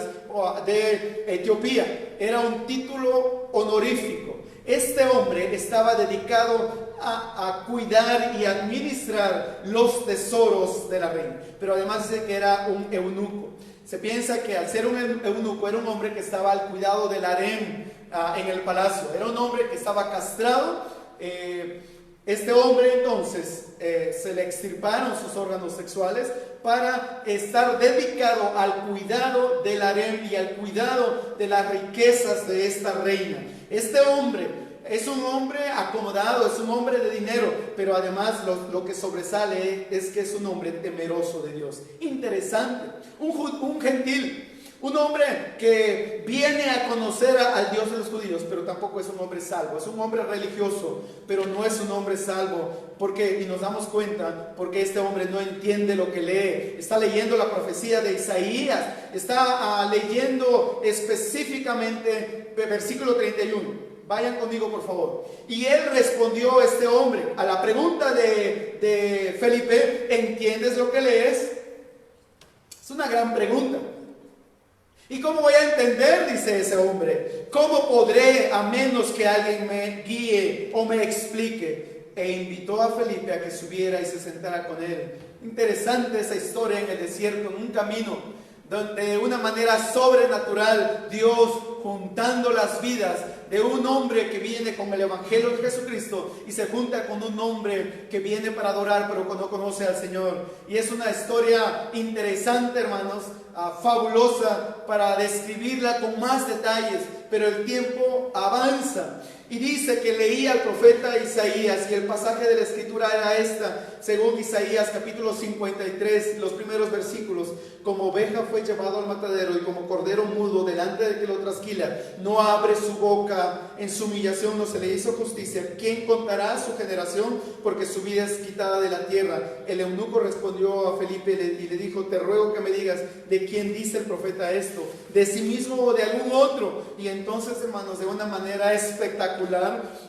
B: de Etiopía. Era un título honorífico. Este hombre estaba dedicado a cuidar y administrar los tesoros de la reina. Pero además dice que era un eunuco. Se piensa que al ser un eunuco era un hombre que estaba al cuidado del harén en el palacio. Era un hombre que estaba castrado. Este hombre entonces se le extirparon sus órganos sexuales para estar dedicado al cuidado del harén y al cuidado de las riquezas de esta reina. Este hombre es un hombre acomodado, es un hombre de dinero, pero además lo que sobresale es que es un hombre temeroso de Dios. Interesante, un gentil. Un hombre que viene a conocer al Dios de los judíos, pero tampoco es un hombre salvo. Es un hombre religioso, pero no es un hombre salvo. Y nos damos cuenta, porque este hombre no entiende lo que lee. Está leyendo la profecía de Isaías. Está leyendo específicamente versículo 31. Vayan conmigo, por favor. Y él respondió, este hombre, a la pregunta de Felipe: ¿entiendes lo que lees? Es una gran pregunta. ¿Y cómo voy a entender? Dice ese hombre. ¿Cómo podré a menos que alguien me guíe o me explique? E invitó a Felipe a que subiera y se sentara con él. Interesante esa historia en el desierto, en un camino, donde de una manera sobrenatural Dios juntando las vidas de un hombre que viene con el Evangelio de Jesucristo y se junta con un hombre que viene para adorar pero que no conoce al Señor. Y es una historia interesante, hermanos, fabulosa para describirla con más detalles, pero el tiempo avanza. Y dice que leía al profeta Isaías, y el pasaje de la escritura era esta, según Isaías capítulo 53, los primeros versículos: como oveja fue llevado al matadero, y como cordero mudo delante de que lo trasquila, no abre su boca, en su humillación no se le hizo justicia. ¿Quién contará su generación? Porque su vida es quitada de la tierra. El eunuco respondió a Felipe y le dijo: te ruego que me digas, ¿de quién dice el profeta esto? ¿De sí mismo o de algún otro? Y entonces, hermanos, de una manera espectacular,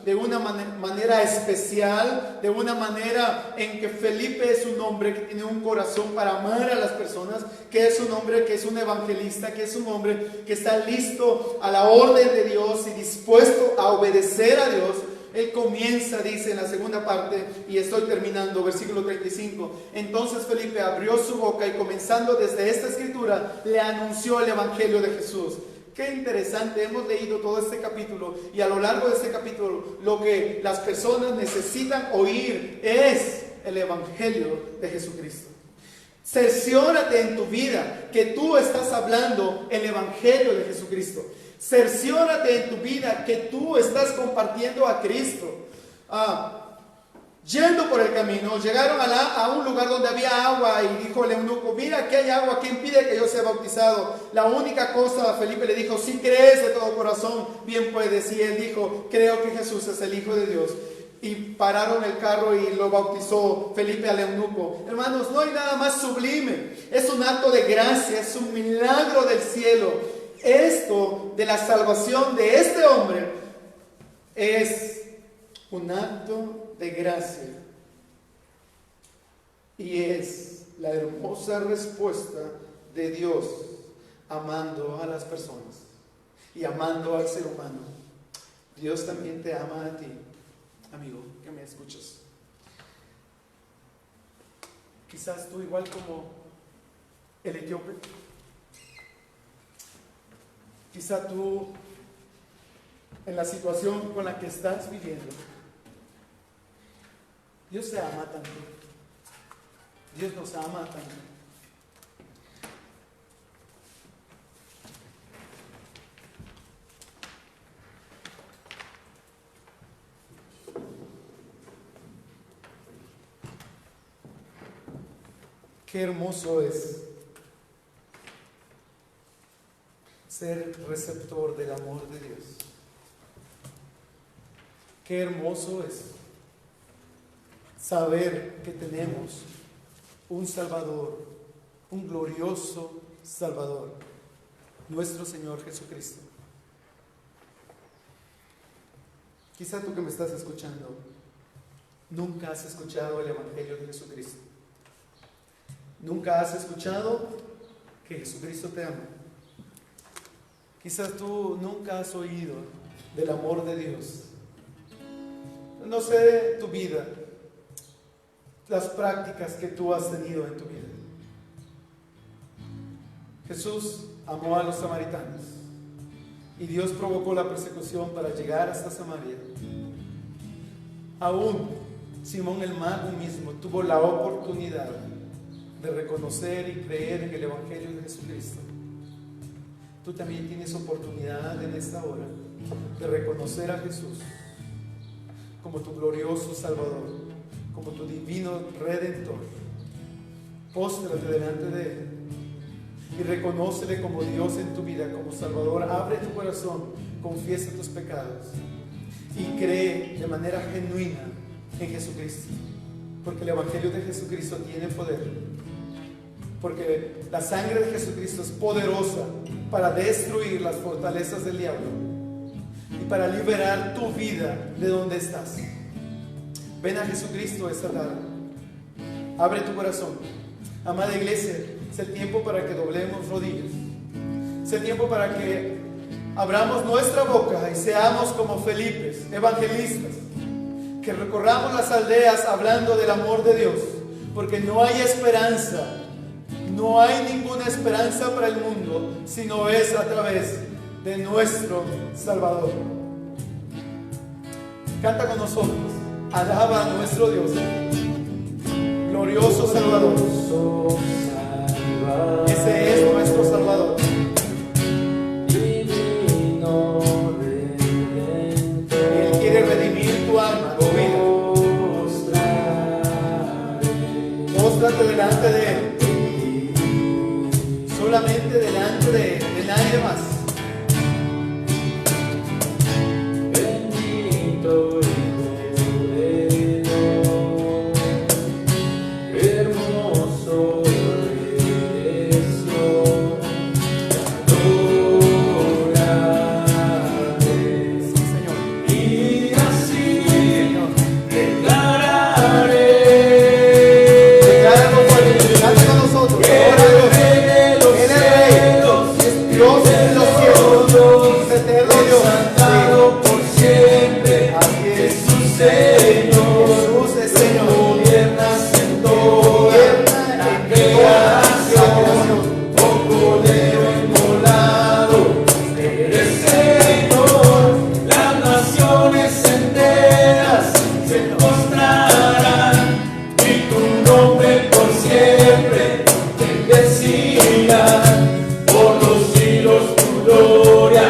B: de una manera especial, de una manera en que Felipe es un hombre que tiene un corazón para amar a las personas, que es un hombre que es un evangelista, que es un hombre que está listo a la orden de Dios y dispuesto a obedecer a Dios. Él comienza, dice en la segunda parte, y estoy terminando, versículo 35. Entonces Felipe abrió su boca y, comenzando desde esta escritura, le anunció el evangelio de Jesús. Qué interesante, hemos leído todo este capítulo, y a lo largo de este capítulo lo que las personas necesitan oír es el evangelio de Jesucristo. Cerciórate en tu vida que tú estás hablando el evangelio de Jesucristo. Cerciórate en tu vida que tú estás compartiendo a Cristo. Yendo por el camino, llegaron a un lugar donde había agua, y dijo el eunuco: mira, aquí hay agua, ¿quién pide que yo sea bautizado? La única cosa, Felipe le dijo: si crees de todo corazón, bien puedes. Y él dijo: creo que Jesús es el Hijo de Dios. Y pararon el carro y lo bautizó Felipe al eunuco. Hermanos, no hay nada más sublime. Es un acto de gracia, es un milagro del cielo. Esto de la salvación de este hombre es un acto de gracia, y es la hermosa respuesta de Dios amando a las personas y amando al ser humano. Dios también te ama a ti, amigo, que me escuchas. Quizás tú, igual como el etíope, quizá tú, en la situación con la que estás viviendo, Dios te ama tanto. Dios nos ama tanto. Qué hermoso es ser receptor del amor de Dios. Qué hermoso es saber que tenemos un Salvador, un glorioso Salvador, nuestro Señor Jesucristo. Quizá tú que me estás escuchando, nunca has escuchado el Evangelio de Jesucristo. Nunca has escuchado que Jesucristo te ama. Quizás tú nunca has oído del amor de Dios. No sé tu vida, las prácticas que tú has tenido en tu vida. Jesús amó a los samaritanos y Dios provocó la persecución para llegar hasta Samaria. Aún Simón el Mago mismo tuvo la oportunidad de reconocer y creer en el Evangelio de Jesucristo. Tú también tienes oportunidad en esta hora de reconocer a Jesús como tu glorioso Salvador, como tu divino Redentor. Póstrate delante de Él y reconócele como Dios en tu vida, como Salvador. Abre tu corazón, confiesa tus pecados y cree de manera genuina en Jesucristo, porque el Evangelio de Jesucristo tiene poder, porque la sangre de Jesucristo es poderosa para destruir las fortalezas del diablo y para liberar tu vida de donde estás. Ven a Jesucristo esta tarde, abre tu corazón. Amada iglesia, es el tiempo para que doblemos rodillas, es el tiempo para que abramos nuestra boca y seamos como Felipes, evangelistas, que recorramos las aldeas hablando del amor de Dios, porque no hay esperanza, no hay ninguna esperanza para el mundo si no es a través de nuestro Salvador. Canta con nosotros, alaba a nuestro Dios, glorioso Salvador. Ese es nuestro Salvador. Él quiere redimir tu alma, tu vida. Póstrate delante de Él, solamente delante de Él, de nadie más.
A: Bendito Hijo de Dios, hermoso eres Dios, adoraré.
B: Sí, Señor.
A: Y así
B: Señor.
A: declararé
B: Decláralo fuerte, canta con nosotros.
A: que
B: Ahora
A: el
B: Dios,
A: Rey de los
B: Él es Rey,
A: cielos,
B: es Dios de los cielos, es eterno Dios.
A: exaltado por siempre,
B: Así es.
A: Jesús Señor.
B: Jesús es Señor.
A: Gobiernas en toda la creación, oh Cordero inmolado, eres Señor. Las naciones enteras se postrarán y tu nombre por siempre bendecirán. Por los siglos tu gloria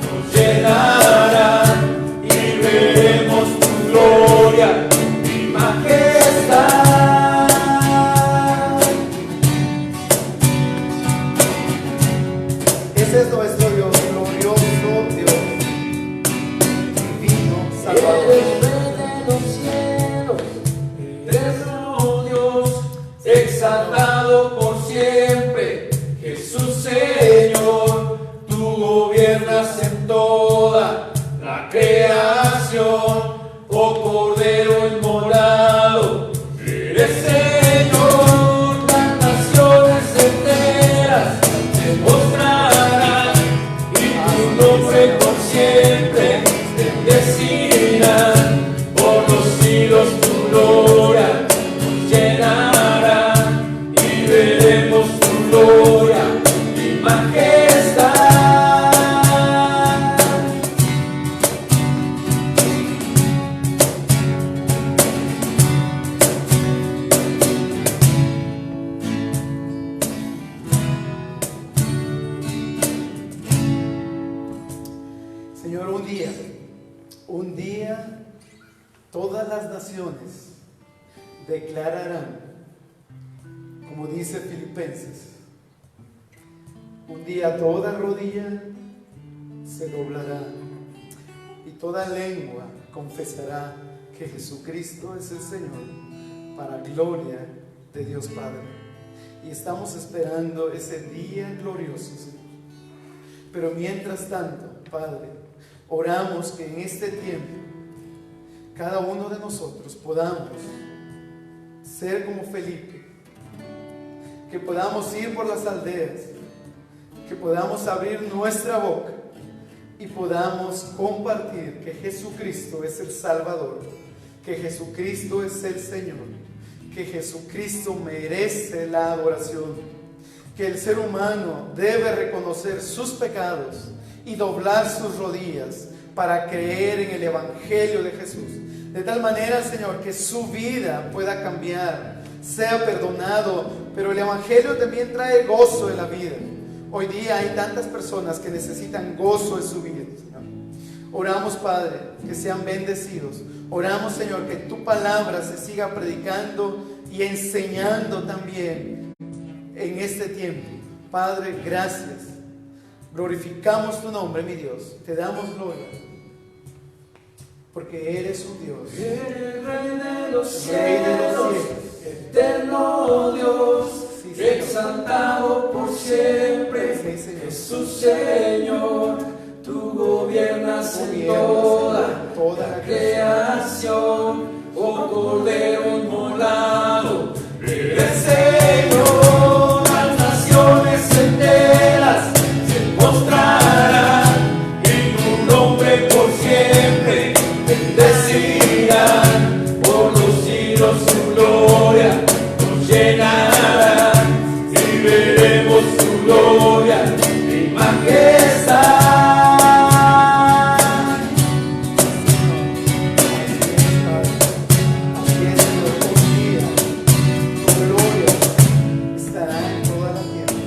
A: nos llenará y veremos tu gloria y majestad.
B: Ese es nuestro Dios, glorioso Dios, divino Salvador.
A: Eres Rey de los cielos, eterno Dios, exaltado por siempre, Jesús Señor. Tú gobiernas en toda la creación, oh Cordero inmolado, eres Señor. Las naciones enteras se mostrarán y tu nombre por siempre bendecirán. Por los siglos tu gloria nos llenará y veremos tu gloria y majestad.
B: Señor, un día, todas las naciones declararán, como dice Filipenses, un día toda rodilla se doblará y toda lengua confesará que Jesucristo es el Señor, para gloria de Dios Padre. Y estamos esperando ese día glorioso, Señor. Pero mientras tanto, Padre, oramos que en este tiempo cada uno de nosotros podamos ser como Felipe, que podamos ir por las aldeas, que podamos abrir nuestra boca y podamos compartir que Jesucristo es el Salvador, que Jesucristo es el Señor, que Jesucristo merece la adoración, que el ser humano debe reconocer sus pecados y doblar sus rodillas para creer en el Evangelio de Jesús. De tal manera, Señor, que su vida pueda cambiar, sea perdonado, pero el Evangelio también trae gozo en la vida. Hoy día hay tantas personas que necesitan gozo en su vida, Señor. Oramos, Padre, que sean bendecidos. Oramos, Señor, que tu palabra se siga predicando y enseñando también en este tiempo. Padre, gracias. Glorificamos tu nombre, mi Dios. Te damos gloria, porque eres un Dios.
A: Eres Rey de los
B: Rey de los
A: cielos, eterno Dios,
B: Sí, Señor.
A: exaltado por siempre.
B: Sí, Señor.
A: Jesús, Señor, tú gobiernas en toda la creación. Oh Cordero inmolado, eres Señor. Las naciones enteras se postrarán y tu nombre por siempre bendecirán. Por los siglos tu gloria nos llenará y veremos tu gloria y majestad.
B: Así es, Señor, un día tu gloria estará en toda la tierra.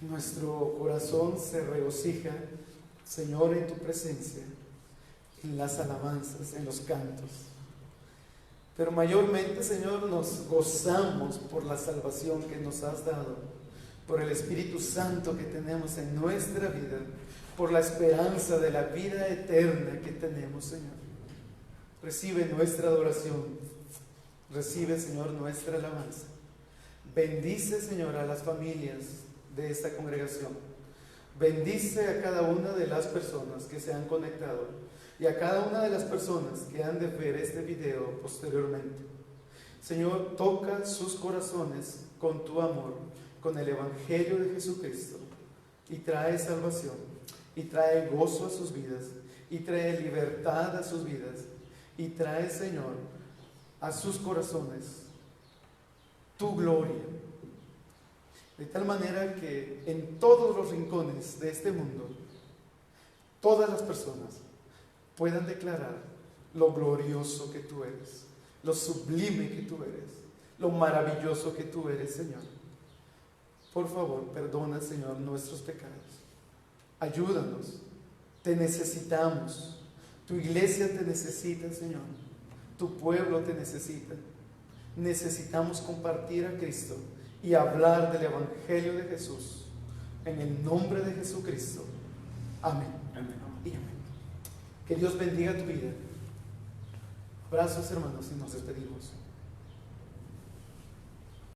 B: Nuestro corazón se regocija, Señor, en tu presencia, en las alabanzas, en los cantos. Pero mayormente, Señor, nos gozamos por la salvación que nos has dado, por el Espíritu Santo que tenemos en nuestra vida, por la esperanza de la vida eterna que tenemos, Señor. Recibe nuestra adoración, recibe, Señor, nuestra alabanza. Bendice, Señor, a las familias de esta congregación. Bendice a cada una de las personas que se han conectado y a cada una de las personas que han de ver este video posteriormente. Señor, toca sus corazones con tu amor, con el Evangelio de Jesucristo, y trae salvación, y trae gozo a sus vidas, y trae libertad a sus vidas, y trae, Señor, a sus corazones tu gloria. De tal manera que en todos los rincones de este mundo, todas las personas puedan declarar lo glorioso que tú eres, lo sublime que tú eres, lo maravilloso que tú eres, Señor. Por favor, perdona, Señor, nuestros pecados. Ayúdanos. Te necesitamos. Tu iglesia te necesita, Señor. Tu pueblo te necesita. Necesitamos compartir a Cristo y hablar del Evangelio de Jesús. En el nombre de Jesucristo. Amén.
A: Amén.
B: Y amén. Que Dios bendiga tu vida. Abrazos, hermanos, y nos despedimos.